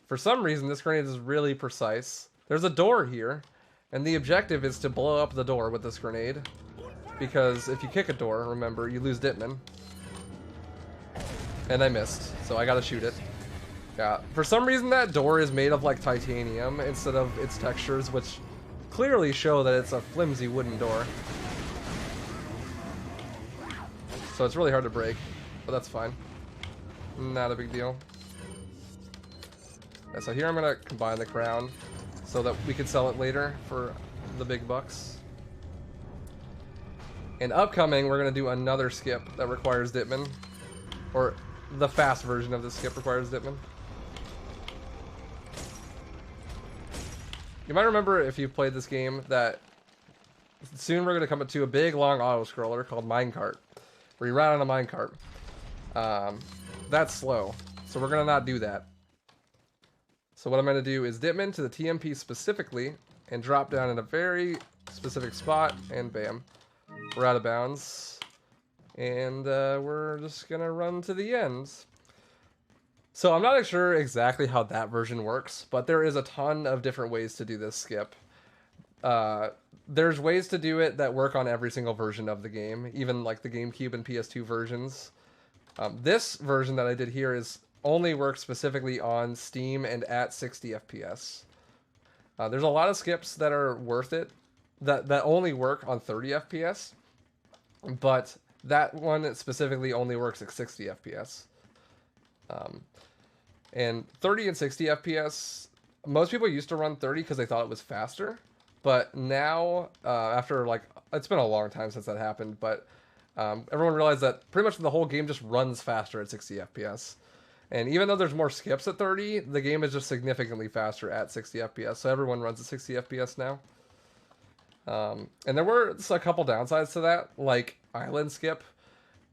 For some reason, this grenade is really precise. There's a door here, and the objective is to blow up the door with this grenade. Because if you kick a door, remember, you lose Ditman. And I missed, so I gotta shoot it. Yeah, for some reason that door is made of like titanium instead of its textures, which clearly show that it's a flimsy wooden door. So it's really hard to break, but that's fine. Not a big deal. Yeah, so here I'm gonna combine the crown so that we can sell it later for the big bucks. And upcoming, we're gonna do another skip that requires Ditman. Or the fast version of this skip requires Ditman. You might remember if you've played this game that soon we're gonna come to a big long auto-scroller called Minecart, where you ride on a minecart. That's slow, so we're gonna not do that. So what I'm gonna do is Ditman to the TMP specifically and drop down in a very specific spot, and bam, we're out of bounds. And we're just gonna run to the end. So I'm not sure exactly how that version works, but there is a ton of different ways to do this skip. There's ways to do it that work on every single version of the game, even like the GameCube and PS2 versions. This version that I did here is only works specifically on Steam and at 60 FPS. There's a lot of skips that are worth it that only work on 30 FPS, but that one specifically only works at 60 FPS. And 30 and 60 FPS, most people used to run 30 because they thought it was faster, but now, after like, it's been a long time since that happened, but everyone realized that pretty much the whole game just runs faster at 60 FPS. And even though there's more skips at 30, the game is just significantly faster at 60 FPS, so everyone runs at 60 FPS now. And there were a couple downsides to that, like island skip.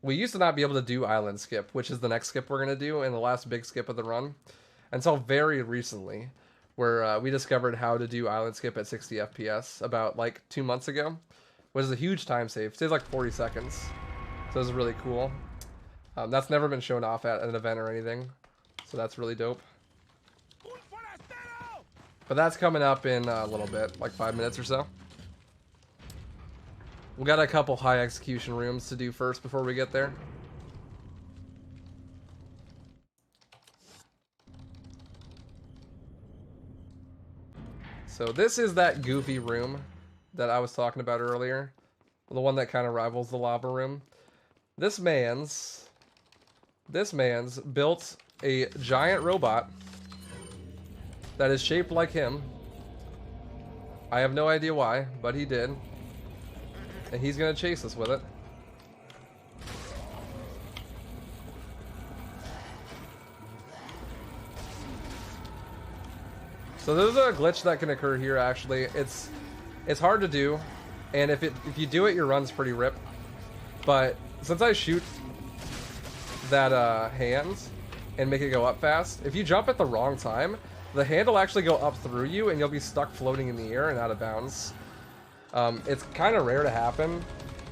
We used to not be able to do island skip, which is the next skip we're going to do, and the last big skip of the run, until very recently, where we discovered how to do island skip at 60 FPS about like 2 months ago, which is a huge time save. It saves like 40 seconds, so it's really cool. That's never been shown off at an event or anything, so that's really dope. But that's coming up in a little bit, like 5 minutes or so. We got a couple high execution rooms to do first before we get there. So this is that goofy room that I was talking about earlier. The one that kind of rivals the lava room. This man's built a giant robot that is shaped like him. I have no idea why, but he did. And he's gonna chase us with it. So there's a glitch that can occur here actually. It's hard to do, and if you do it, your run's pretty rip. But since I shoot that hand and make it go up fast, if you jump at the wrong time, the hand will actually go up through you and you'll be stuck floating in the air and out of bounds. It's kind of rare to happen,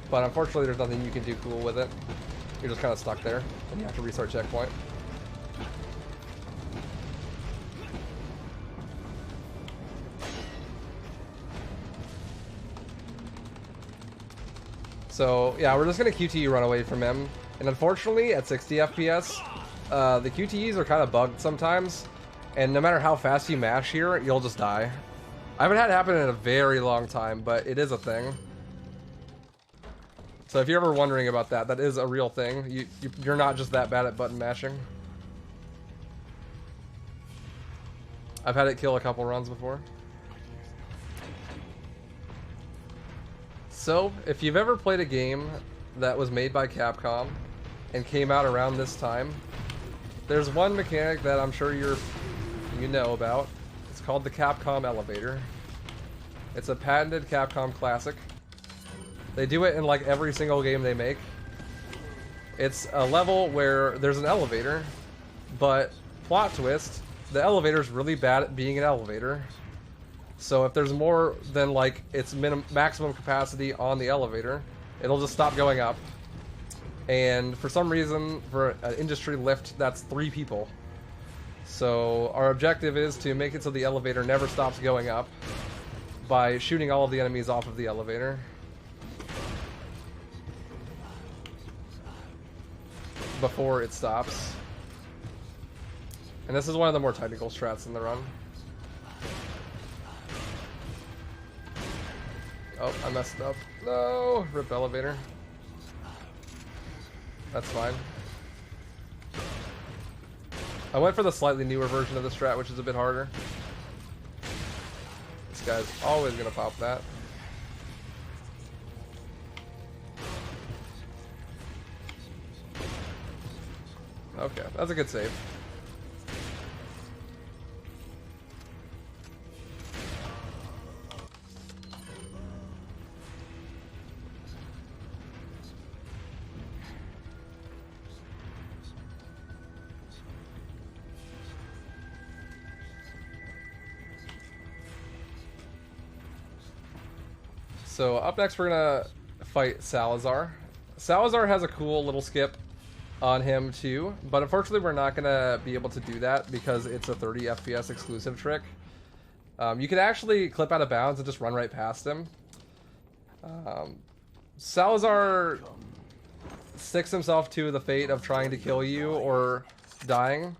but unfortunately there's nothing you can do cool with it. You're just kind of stuck there, and you have to restart checkpoint. So yeah, we're just gonna QTE run away from him, and unfortunately at 60 FPS, the QTEs are kind of bugged sometimes, and no matter how fast you mash here, you'll just die. I haven't had it happen in a very long time, but it is a thing. So if you're ever wondering about that, that is a real thing. You're not just that bad at button mashing. I've had it kill a couple runs before. So, if you've ever played a game that was made by Capcom and came out around this time, there's one mechanic that I'm sure you know about. It's called the Capcom Elevator. It's a patented Capcom classic. They do it in like every single game they make. It's a level where there's an elevator, but plot twist, the elevator's really bad at being an elevator. So if there's more than like its maximum capacity on the elevator, it'll just stop going up. And for some reason, for an industry lift, that's 3 people. So our objective is to make it so the elevator never stops going up by shooting all of the enemies off of the elevator. Before it stops. And this is one of the more technical strats in the run. Oh, I messed up. No! Rip elevator. That's fine. I went for the slightly newer version of the strat, which is a bit harder. This guy's always gonna pop that. Okay, that's a good save. So up next we're gonna fight Salazar. Salazar has a cool little skip on him too, but unfortunately we're not gonna be able to do that because it's a 30 FPS exclusive trick. You can actually clip out of bounds and just run right past him. Salazar sticks himself to the fate of trying to kill you or dying.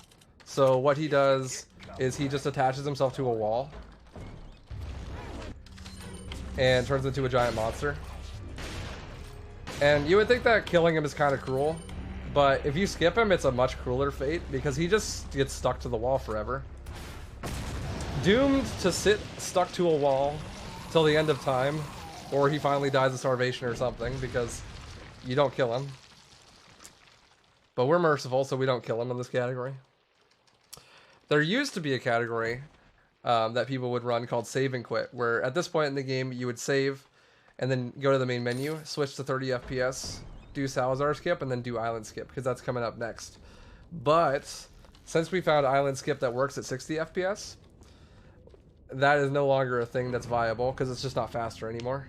So what he does is he just attaches himself to a wall and turns into a giant monster. And you would think that killing him is kind of cruel, but if you skip him, it's a much crueler fate because he just gets stuck to the wall forever. Doomed to sit stuck to a wall till the end of time, or he finally dies of starvation or something because you don't kill him. But we're merciful, so we don't kill him in this category. There used to be a category that people would run called save and quit, where at this point in the game you would save and then go to the main menu, switch to 30 FPS, do Salazar skip, and then do island skip, because that's coming up next. But since we found island skip that works at 60 FPS, that is no longer a thing that's viable, because it's just not faster anymore.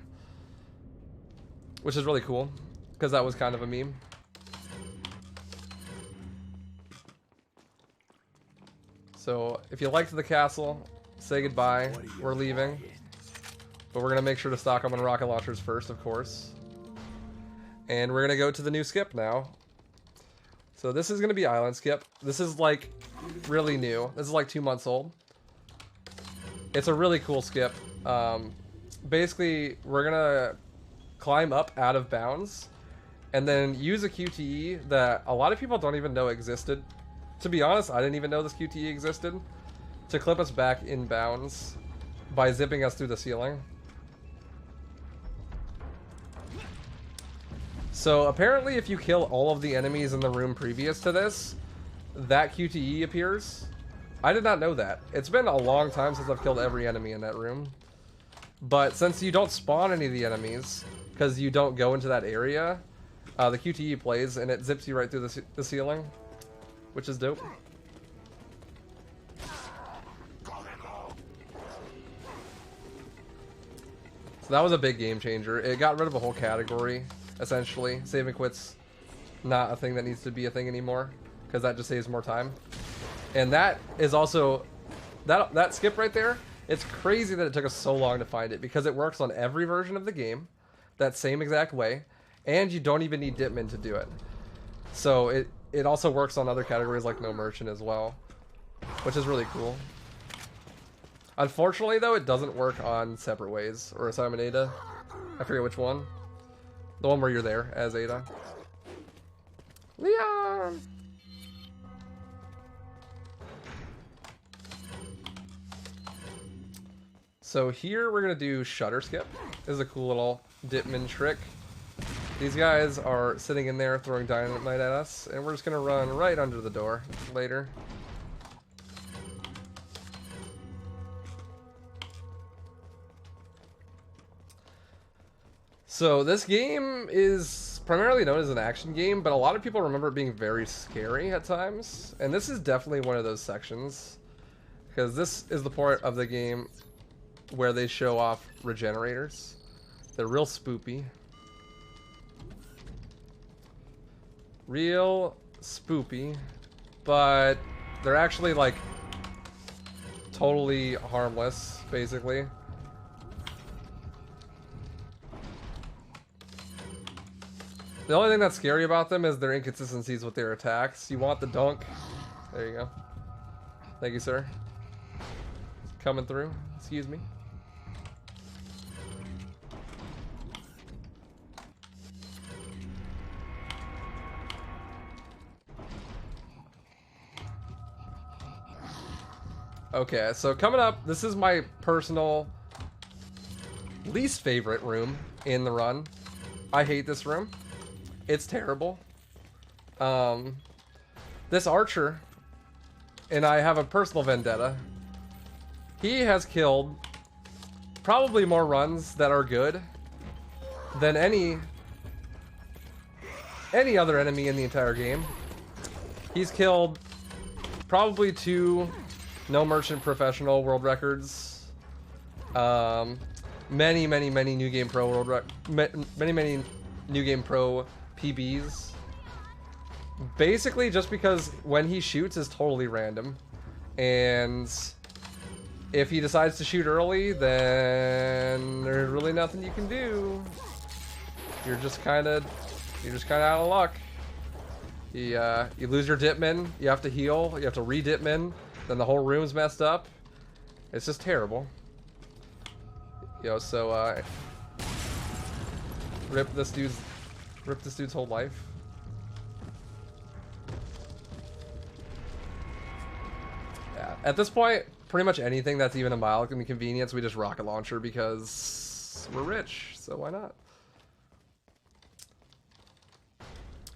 Which is really cool, because that was kind of a meme. So if you liked the castle, say goodbye. We're leaving. But we're going to make sure to stock up on rocket launchers first, of course. And we're going to go to the new skip now. So this is going to be island skip. This is like really new. This is like 2 months old. It's a really cool skip. Basically, we're going to climb up out of bounds and then use a QTE that a lot of people don't even know existed. To be honest, I didn't even know this QTE existed, to clip us back in bounds by zipping us through the ceiling. So apparently if you kill all of the enemies in the room previous to this, that QTE appears. I did not know that. It's been a long time since I've killed every enemy in that room. But since you don't spawn any of the enemies, because you don't go into that area, the QTE plays and it zips you right through the ceiling, which is dope. So that was a big game changer. It got rid of a whole category, essentially. Save and quit's not a thing that needs to be a thing anymore, because that just saves more time. And that is also, that skip right there, it's crazy that it took us so long to find it, because it works on every version of the game, that same exact way, and you don't even need Ditman to do it. So it also works on other categories like no merchant as well, which is really cool. Unfortunately, though, it doesn't work on Separate Ways or Assignment Ada. I forget which one. The one where you're there as Ada. Leon! So here we're going to do Shutter Skip. This is a cool little Ditman trick. These guys are sitting in there throwing dynamite at us, and we're just going to run right under the door later. So this game is primarily known as an action game, but a lot of people remember it being very scary at times. And this is definitely one of those sections, because this is the part of the game where they show off regenerators. They're real spoopy. Real spoopy, but they're actually like totally harmless, basically. The only thing that's scary about them is their inconsistencies with their attacks. You want the dunk. There you go. Thank you, sir. Coming through. Excuse me. Okay, so coming up, this is my personal least favorite room in the run. I hate this room. It's terrible. This archer, and I have a personal vendetta. He has killed probably more runs that are good than any other enemy in the entire game. He's killed probably 2 no merchant professional world records. Many new game pro world many new game pro PBs. Basically just because when he shoots is totally random, and If he decides to shoot early, then there's really nothing you can do. You're just kind of out of luck. You lose your Ditman, you have to heal, you have to re-Ditman, then the whole room's messed up. It's just terrible. So rip this dude's whole life. Yeah, at this point, pretty much anything that's even a mild inconvenience, we just rocket launcher because we're rich, so why not?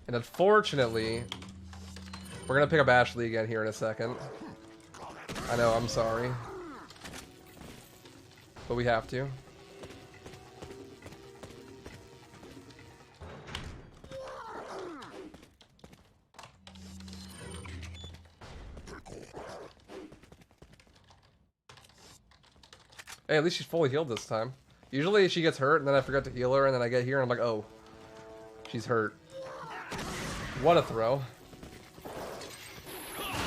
And unfortunately, we're gonna pick up Ashley again here in a second. I know, I'm sorry. But we have to. Hey, at least she's fully healed this time. Usually she gets hurt and then I forget to heal her and then I get here and I'm like, oh, she's hurt. What a throw.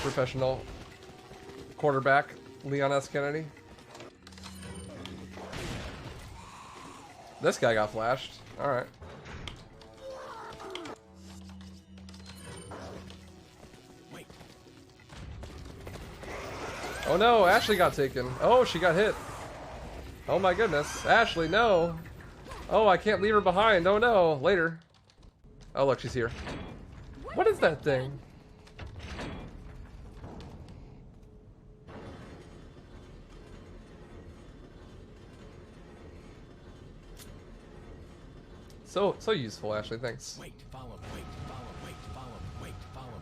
Professional quarterback, Leon S. Kennedy. This guy got flashed. Alright. Oh no, Ashley got taken. Oh, she got hit. Oh my goodness. Ashley, no. Oh, I can't leave her behind. Oh no. Later. Oh look, she's here. What is that thing? So useful, Ashley. Thanks. Wait, follow me. Wait, follow, wait, follow, wait, follow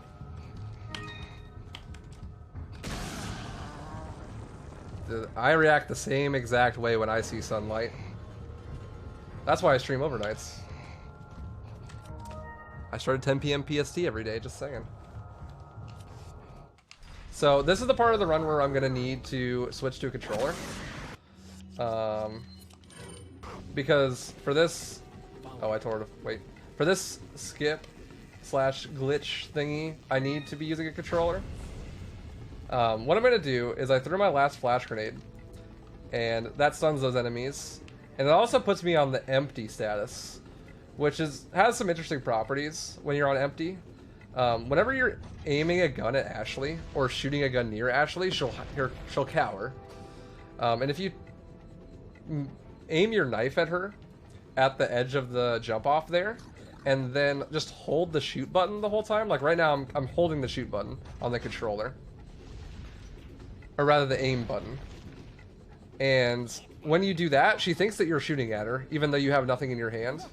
me. I react the same exact way when I see sunlight. That's why I stream overnights. I start at 10 p.m. PST every day, just saying. So this is the part of the run where I'm gonna need to switch to a controller. Because for this... Oh, I told her to wait. For this skip / glitch thingy, I need to be using a controller. What I'm gonna do is I threw my last flash grenade, and that stuns those enemies, and it also puts me on the empty status, which has some interesting properties when you're on empty. Whenever you're aiming a gun at Ashley or shooting a gun near Ashley, she'll cower, and if you aim your knife at her at the edge of the jump off there, and then just hold the shoot button the whole time. Like right now, I'm holding the shoot button on the controller, or rather the aim button. And when you do that, she thinks that you're shooting at her, even though you have nothing in your hand.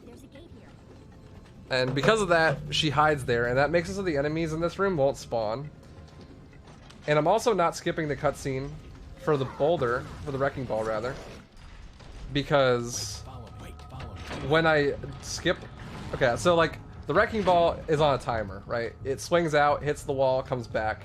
And because of that, she hides there, and that makes it so the enemies in this room won't spawn. And I'm also not skipping the cutscene for the boulder, for the wrecking ball rather, because when I skip... Okay, so like, the wrecking ball is on a timer, right? It swings out, hits the wall, comes back.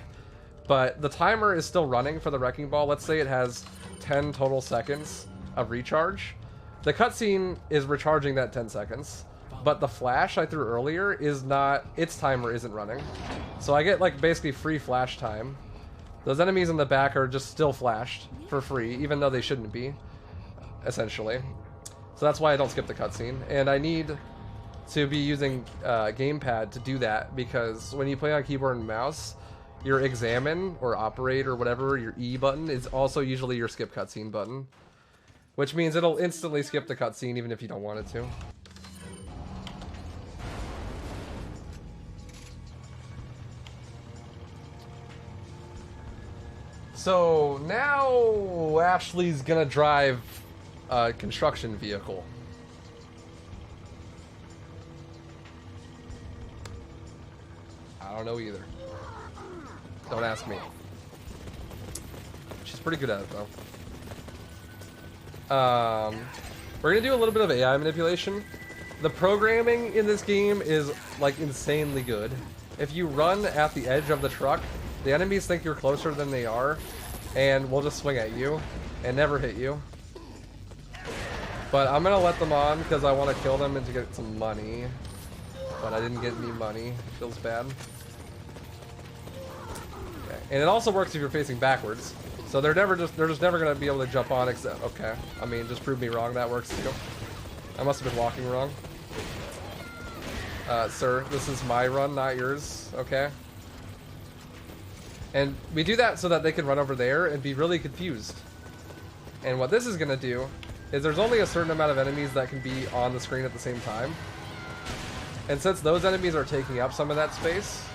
But the timer is still running for the wrecking ball. Let's say it has 10 total seconds of recharge. The cutscene is recharging that 10 seconds. But the flash I threw earlier is not... Its timer isn't running. So I get like basically free flash time. Those enemies in the back are just still flashed for free, even though they shouldn't be, essentially. So that's why I don't skip the cutscene, and I need to be using gamepad to do that, because when you play on keyboard and mouse, your examine or operate or whatever, your E button, is also usually your skip cutscene button, which means it'll instantly skip the cutscene even if you don't want it to. So now Ashley's gonna drive a construction vehicle. I don't know either. Don't ask me. She's pretty good at it though. We're gonna do a little bit of AI manipulation. The programming in this game is like insanely good. If you run at the edge of the truck, the enemies think you're closer than they are, and will just swing at you and never hit you. But I'm gonna let them on because I want to kill them and to get some money. But I didn't get any money. It feels bad. Okay. And it also works if you're facing backwards. So they're just never gonna be able to jump on except, okay. I mean, just prove me wrong, that works too. I must have been walking wrong. Sir, this is my run, not yours, okay? And we do that so that they can run over there and be really confused. And what this is gonna do is there's only a certain amount of enemies that can be on the screen at the same time. And since those enemies are taking up some of that space,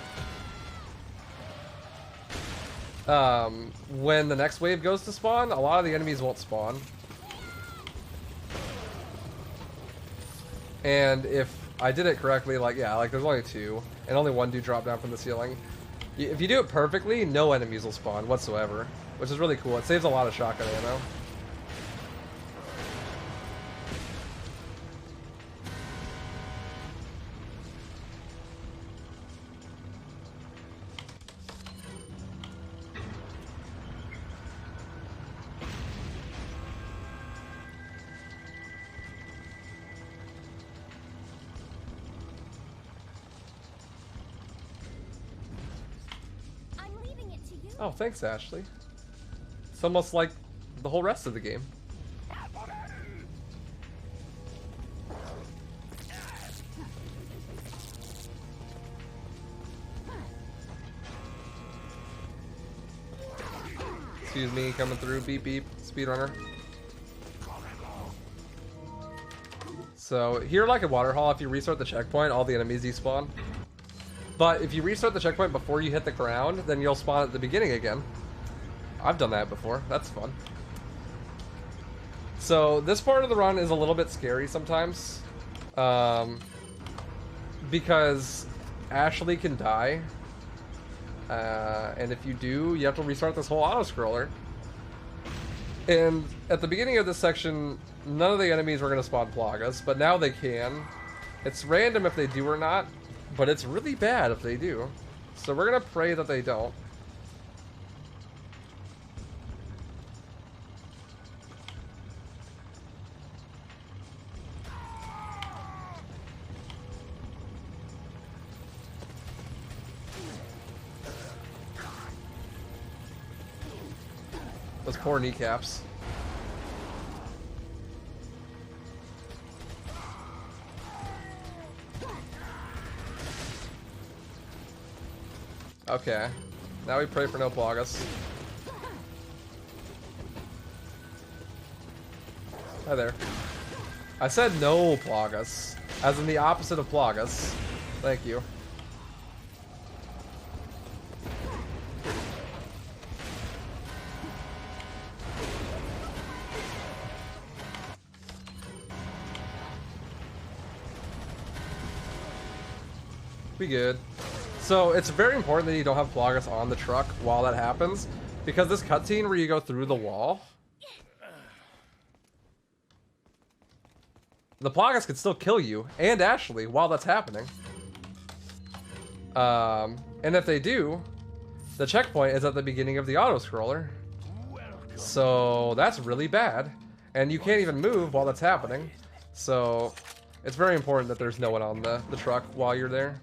when the next wave goes to spawn, a lot of the enemies won't spawn. And if I did it correctly, like, yeah, like there's only 2, and only 1 do drop down from the ceiling. If you do it perfectly, no enemies will spawn whatsoever, which is really cool. It saves a lot of shotgun ammo. Oh, thanks, Ashley. It's almost like the whole rest of the game. Excuse me, coming through. Beep beep. Speedrunner. So here, like a water hall, if you restart the checkpoint, all the enemies despawn. But if you restart the checkpoint before you hit the ground, then you'll spawn at the beginning again. I've done that before. That's fun. So this part of the run is a little bit scary sometimes. Because Ashley can die. And if you do, you have to restart this whole auto-scroller. And at the beginning of this section, none of the enemies were going to spawn Plagas, but now they can. It's random if they do or not. But it's really bad if they do. So we're gonna pray that they don't. Those poor kneecaps. Okay, now we pray for no Plagas. Hi there. I said no Plagas, as in the opposite of Plagas. Thank you. We good. So it's very important that you don't have Plagas on the truck while that happens, because this cutscene where you go through the wall, the Plagas could still kill you and Ashley while that's happening. And if they do, the checkpoint is at the beginning of the auto-scroller. So that's really bad. And you can't even move while that's happening. So it's very important that there's no one on the truck while you're there.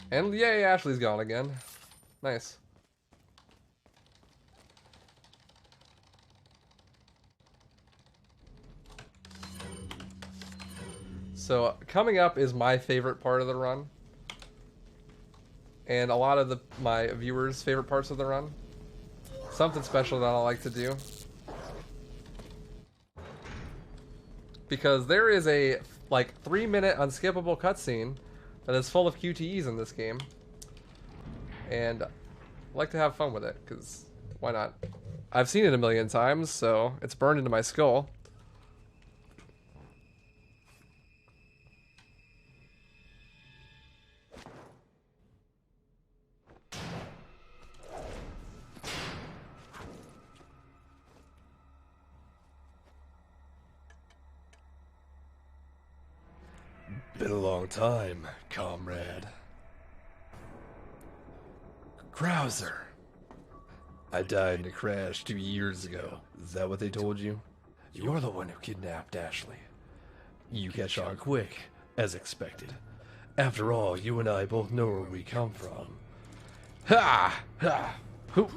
And yay, Ashley's gone again. Nice. So coming up is my favorite part of the run. And a lot of my viewers' favorite parts of the run. Something special that I like to do. Because there is a like 3-minute unskippable cutscene that is full of QTEs in this game. And I like to have fun with it, because why not? I've seen it a million times, so it's burned into my skull. Been a long time, comrade. Krauser. I died in a crash 2 years ago. Is that what they told you? You're the one who kidnapped Ashley. You catch on quick, as expected. After all, you and I both know where we come from. Ha! Ha! Hoo!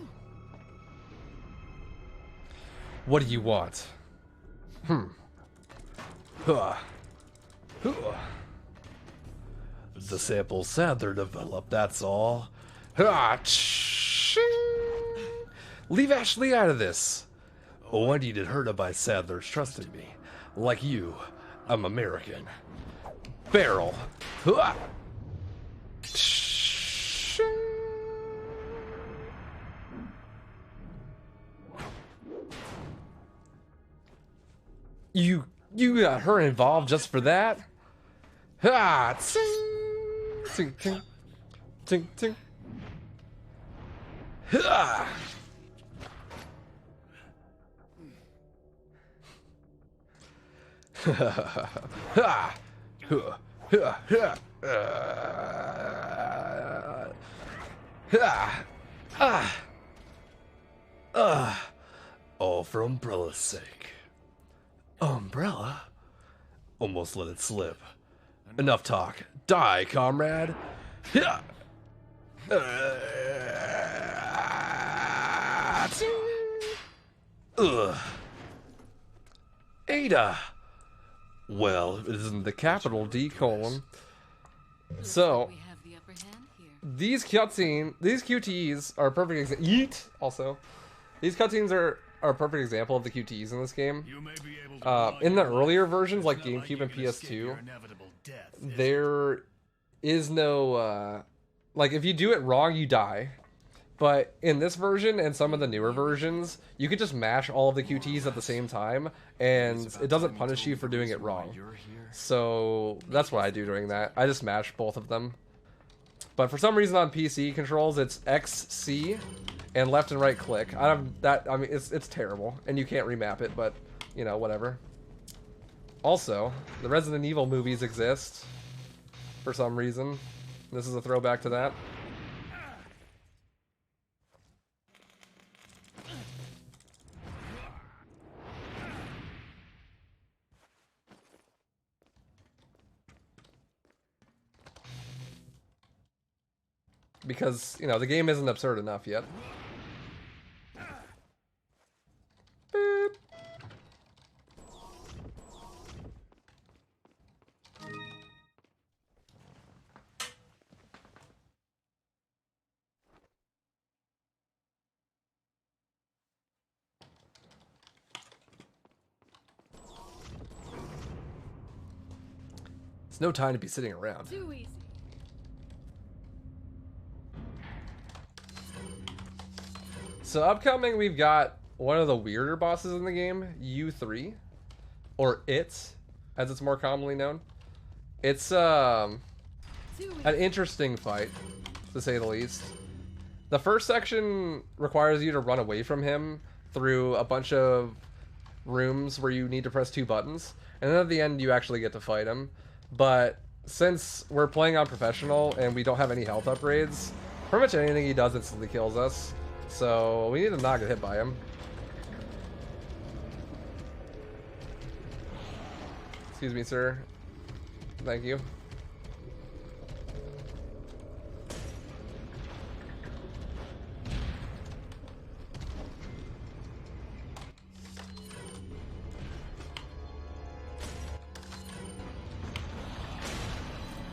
What do you want? Huh. Huh. The sample Sadler developed, that's all. Ha! Ching! Leave Ashley out of this. Oh, I needed her to buy Sadler's trust in me. Like you, I'm American. Barrel. Ha! Ching! You got her involved just for that? Ha! Ting, ting, ting, ting, ting. Ha! Ha! Ha! All for Umbrella's sake. Umbrella? Almost let it slip. Enough talk. Die, comrade. Ada. Well, it isn't the capital D colon. So, We have the upper hand here. these QTEs are a perfect example. Yeet! Also, these cutscenes are a perfect example of the QTEs in this game. In the earlier versions, like GameCube and PS2, there is no, like, if you do it wrong, you die. But in this version and some of the newer versions, you can just mash all of the QTs at the same time, and it doesn't punish you for doing it wrong. So that's what I do during that. I just mash both of them. But for some reason on PC controls, it's X, C, and left and right click. I mean, it's terrible, and you can't remap it, but, you know, whatever. Also, the Resident Evil movies exist for some reason. This is a throwback to that. Because, you know, the game isn't absurd enough yet. Beep. It's no time to be sitting around. Too easy. So upcoming, we've got one of the weirder bosses in the game, U3, or It, as it's more commonly known. It's an interesting fight, to say the least. The first section requires you to run away from him through a bunch of rooms where you need to press 2 buttons, and then at the end you actually get to fight him. But since we're playing on professional and we don't have any health upgrades, pretty much anything he does instantly kills us. So we need to not get hit by him. Excuse me, sir. Thank you.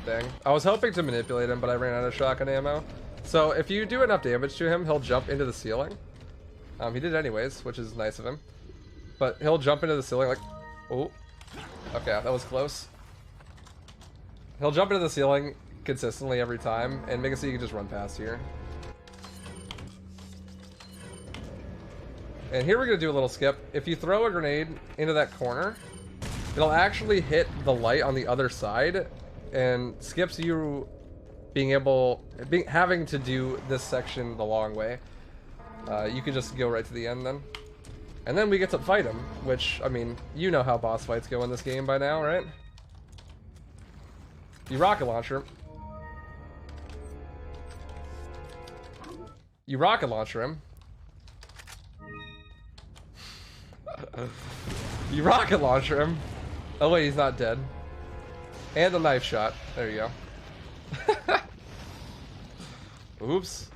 Dang. I was hoping to manipulate him, but I ran out of shotgun ammo. So if you do enough damage to him, he'll jump into the ceiling. He did anyways, which is nice of him. But he'll jump into the ceiling like... Oh. Okay, that was close. He'll jump into the ceiling consistently every time, and make it so you can just run past here. And here we're going to do a little skip. If you throw a grenade into that corner, it'll actually hit the light on the other side, and skips you having to do this section the long way. You can just go right to the end then. And then we get to fight him, which, I mean, you know how boss fights go in this game by now, right? You rocket launcher him. You rocket launcher him. You rocket launcher him. Oh wait, he's not dead. And a knife shot. There you go. Oops.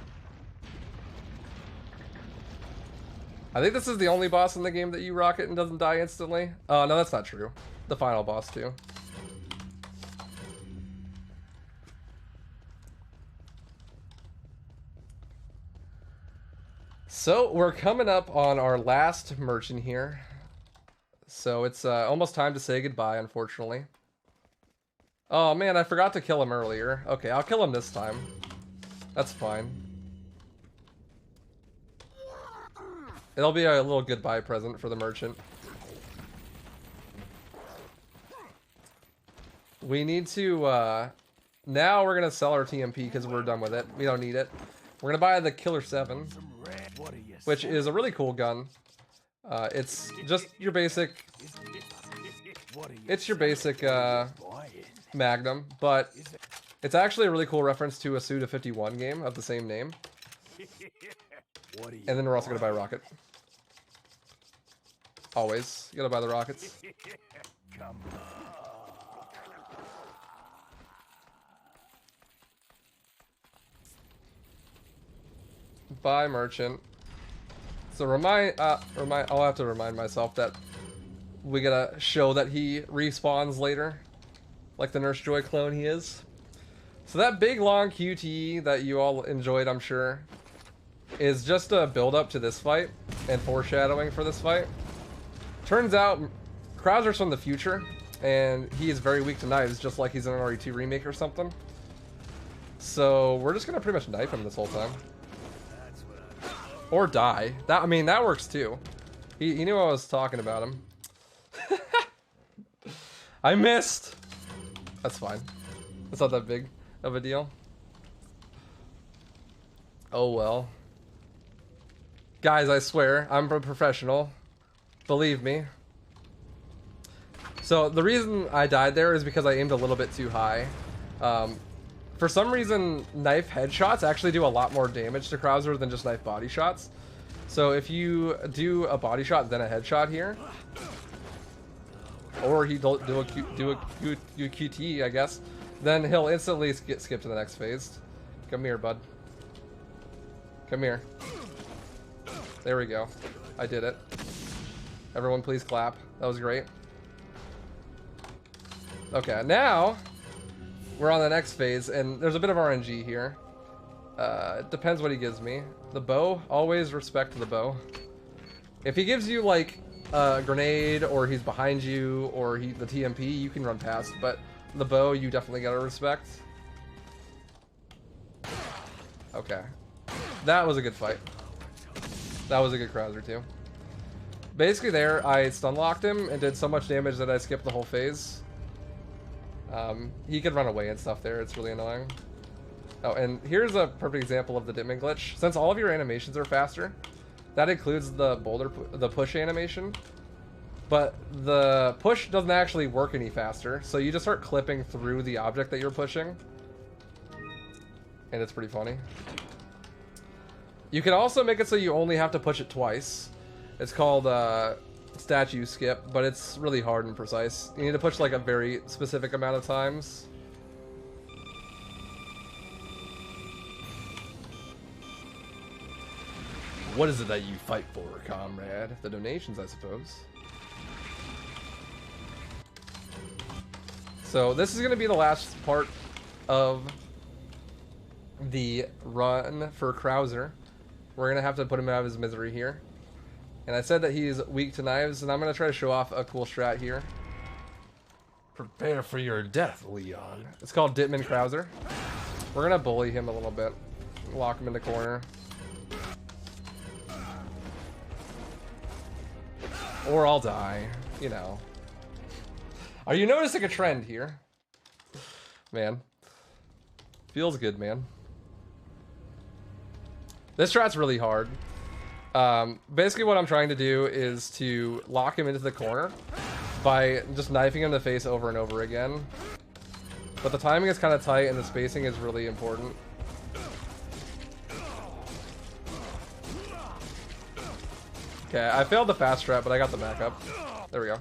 I think this is the only boss in the game that you rocket and doesn't die instantly. Oh, no, that's not true. The final boss, too. So, we're coming up on our last merchant here. So, it's almost time to say goodbye, unfortunately. Oh, man, I forgot to kill him earlier. Okay, I'll kill him this time. That's fine. It'll be a little goodbye present for the merchant. We need to, now we're gonna sell our TMP because we're done with it. We don't need it. We're gonna buy the Killer 7, which is a really cool gun. It's just your basic, Magnum, but it's actually a really cool reference to a Suda 51 game of the same name. And then we're also gonna buy a rocket. Always, you gotta buy the rockets. Buy merchant. So I'll have to remind myself that we gotta show that he respawns later, like the Nurse Joy clone he is. So that big long QTE that you all enjoyed, I'm sure, is just a build up to this fight and foreshadowing for this fight. Turns out Krauser's from the future, and he is very weak to knives, just like he's in an RE2 remake or something. So we're just gonna pretty much knife him this whole time. Or die. I mean, that works too. He knew I was talking about him. I missed! That's fine. It's not that big of a deal. Oh well. Guys, I swear, I'm a professional. Believe me. So, the reason I died there is because I aimed a little bit too high. For some reason, knife headshots actually do a lot more damage to Krauser than just knife body shots. So if you do a body shot then a headshot here, or he do a QT, I guess, then he'll instantly skip to the next phase. Come here, bud. Come here. There we go. I did it. Everyone please clap. That was great. Okay, now we're on the next phase, and there's a bit of RNG here. It depends what he gives me. The bow, always respect the bow. If he gives you like a grenade, or he's behind you, or the TMP, you can run past, but the bow you definitely gotta respect. Okay. That was a good fight. That was a good Krauser too. Basically there, I stun locked him and did so much damage that I skipped the whole phase. He could run away and stuff there, it's really annoying. Oh, and here's a perfect example of the Ditman Glitch. Since all of your animations are faster, that includes the the push animation, but the push doesn't actually work any faster, so you just start clipping through the object that you're pushing, and it's pretty funny. You can also make it so you only have to push it twice. It's called statue skip, but it's really hard and precise. You need to push like a very specific amount of times. What is it that you fight for, comrade? The donations, I suppose. So this is going to be the last part of the run for Krauser. We're going to have to put him out of his misery here. And I said that he's weak to knives, and I'm going to try to show off a cool strat here. Prepare for your death, Leon. It's called Ditman Krauser. We're going to bully him a little bit. Lock him in the corner. Or I'll die, you know. Are you noticing a trend here? Man. Feels good, man. This strat's really hard. Basically what I'm trying to do is to lock him into the corner by just knifing him in the face over and over again. But the timing is kind of tight and the spacing is really important. Okay, I failed the fast strat, but I got the backup. There we go.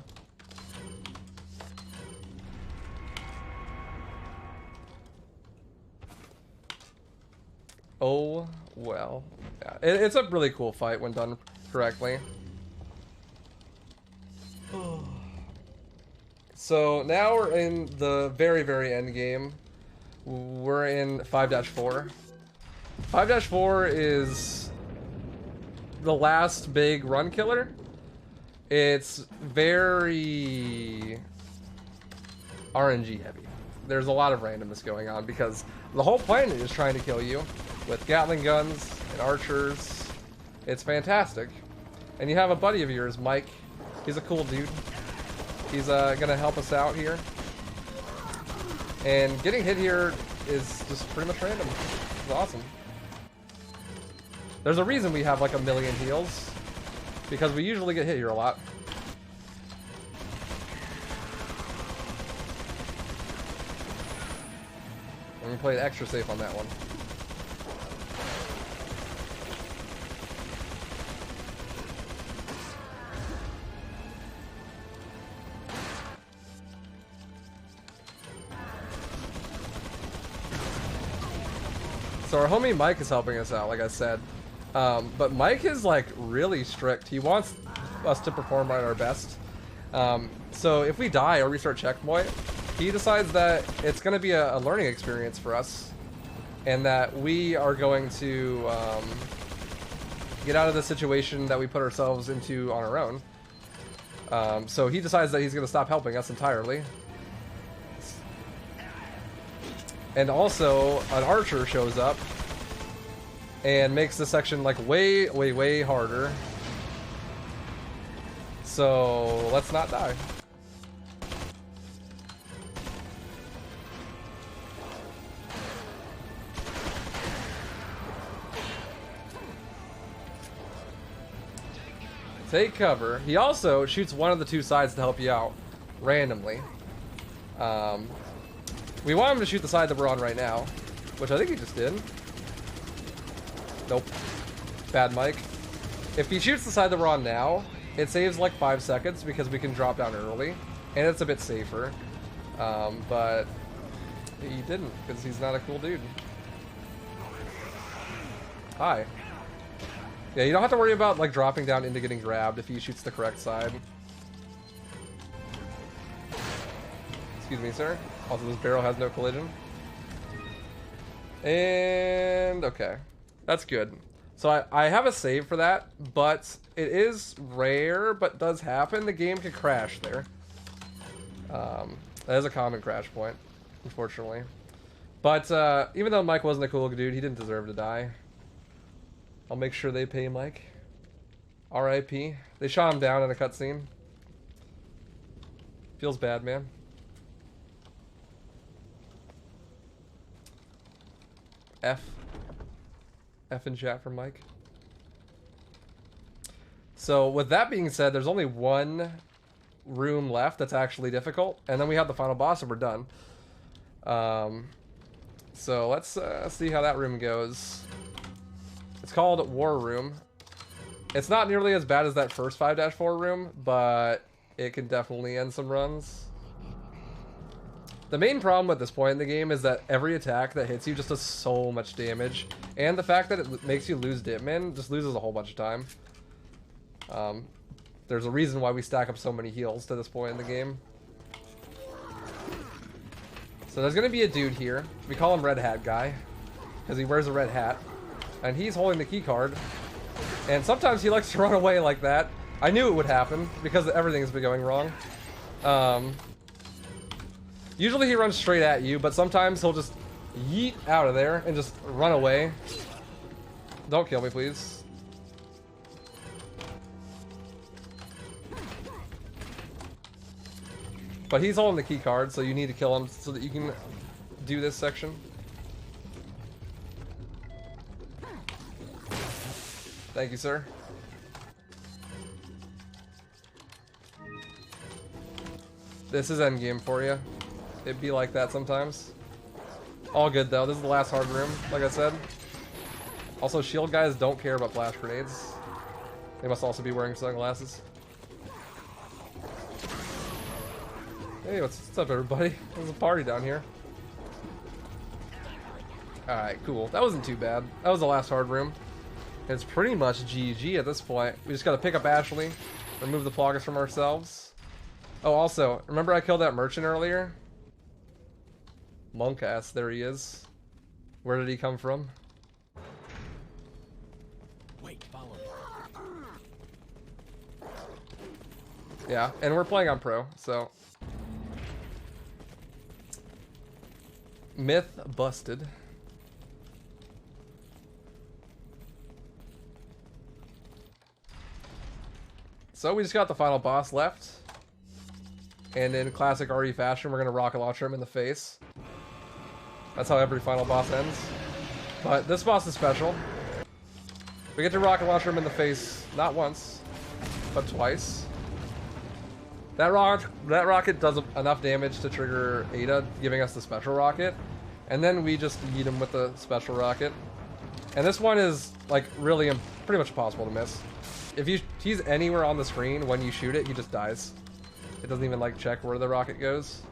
Oh, well. Yeah, it's a really cool fight when done correctly. So now we're in the very, very end game. We're in 5-4. 5-4 is the last big run killer. It's very RNG heavy. There's a lot of randomness going on because the whole planet is trying to kill you with Gatling guns and archers. It's fantastic. And you have a buddy of yours, Mike. He's a cool dude. He's gonna help us out here. And getting hit here is just pretty much random. It's awesome. There's a reason we have like 1 million heals, because we usually get hit here a lot. And we played extra safe on that one. So our homie Mike is helping us out, like I said. But Mike is like really strict. He wants us to perform at our best. So if we die or restart checkpoint, he decides that it's going to be a learning experience for us, and that we are going to get out of the situation that we put ourselves into on our own. So he decides that he's going to stop helping us entirely. And also, an archer shows up and makes this section like way harder. So let's not die. Take cover. He also shoots one of the two sides to help you out randomly. We want him to shoot the side that we're on right now, which I think he just did. Nope. Bad Mike. If he shoots the side that we're on now, it saves like 5 seconds because we can drop down early, and it's a bit safer. But he didn't because he's not a cool dude. Hi. Yeah, you don't have to worry about like dropping down into getting grabbed if he shoots the correct side. Excuse me, sir. Also, this barrel has no collision. And okay, that's good. So I have a save for that, but it is rare, but does happen. The game can crash there. That is a common crash point, unfortunately. But even though Mike wasn't a cool dude, he didn't deserve to die. I'll make sure they pay Mike. R.I.P. They shot him down in a cutscene. Feels bad, man. F in chat for Mike. So with that being said, there's only one room left that's actually difficult, and then we have the final boss and we're done. So let's see how that room goes. It's called War Room. It's not nearly as bad as that first 5-4 room, but it can definitely end some runs. The main problem at this point in the game is that every attack that hits you just does so much damage, and the fact that it makes you lose Ditman just loses a whole bunch of time. There's a reason why we stack up so many heals to this point in the game. So there's going to be a dude here. We call him Red Hat Guy, because he wears a red hat, and he's holding the key card. And sometimes he likes to run away like that. I knew it would happen, because everything's been going wrong. Usually he runs straight at you, but sometimes he'll just yeet out of there and just run away. Don't kill me, please. But he's holding the key card, so you need to kill him so that you can do this section. Thank you, sir. This is endgame for you. It'd be like that sometimes. All good though. This is the last hard room, like I said. Also, shield guys don't care about flash grenades. They must also be wearing sunglasses. Hey, what's up, everybody? There's a party down here. Alright, cool. That wasn't too bad. That was the last hard room. It's pretty much GG at this point. We just gotta pick up Ashley, remove the Plagas from ourselves. Oh, also, remember I killed that merchant earlier? Monk ass, there he is. Where did he come from? Wait, follow me. Yeah, and we're playing on Pro, so. Myth busted. So we just got the final boss left. And in classic RE fashion, we're gonna rocket launcher him in the face. That's how every final boss ends. But this boss is special. We get to rocket launcher him in the face, not once, but twice. That rocket does enough damage to trigger Ada, giving us the special rocket. And then we just yeet him with the special rocket. And this one is like really pretty much impossible to miss. If he's anywhere on the screen when you shoot it, he just dies. It doesn't even like check where the rocket goes.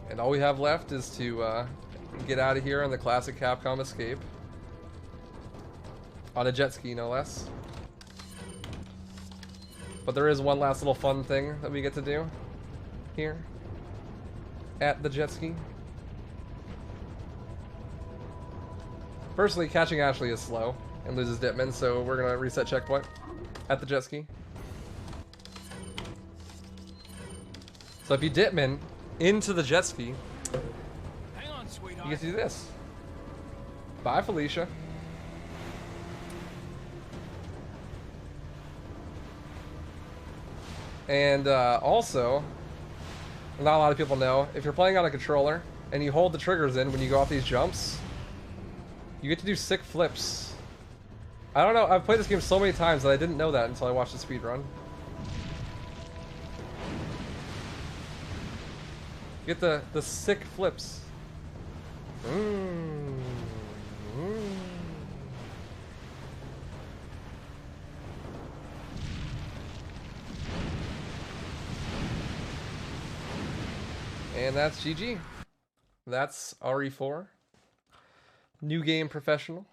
And all we have left is to get out of here on the classic Capcom escape. On a jet ski, no less. But there is one last little fun thing that we get to do here at the jet ski. Firstly, catching Ashley is slow and loses Ditman, so we're gonna reset checkpoint at the jet ski. So if you Ditman into the jet ski, Hang on, sweetheart. you get to do this. Bye, Felicia. And also, not a lot of people know, if you're playing on a controller and you hold the triggers in when you go off these jumps, you get to do sick flips. I don't know, I've played this game so many times that I didn't know that until I watched the speedrun. You get the sick flips. And that's GG. That's RE4. New game professional.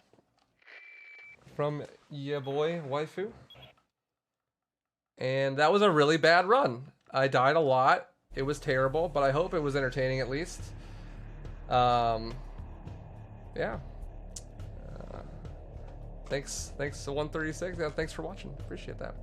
From ya boy, Waifu. And that was a really bad run. I died a lot. It was terrible, but I hope it was entertaining at least. Yeah. Thanks to 136. Thanks for watching. Appreciate that.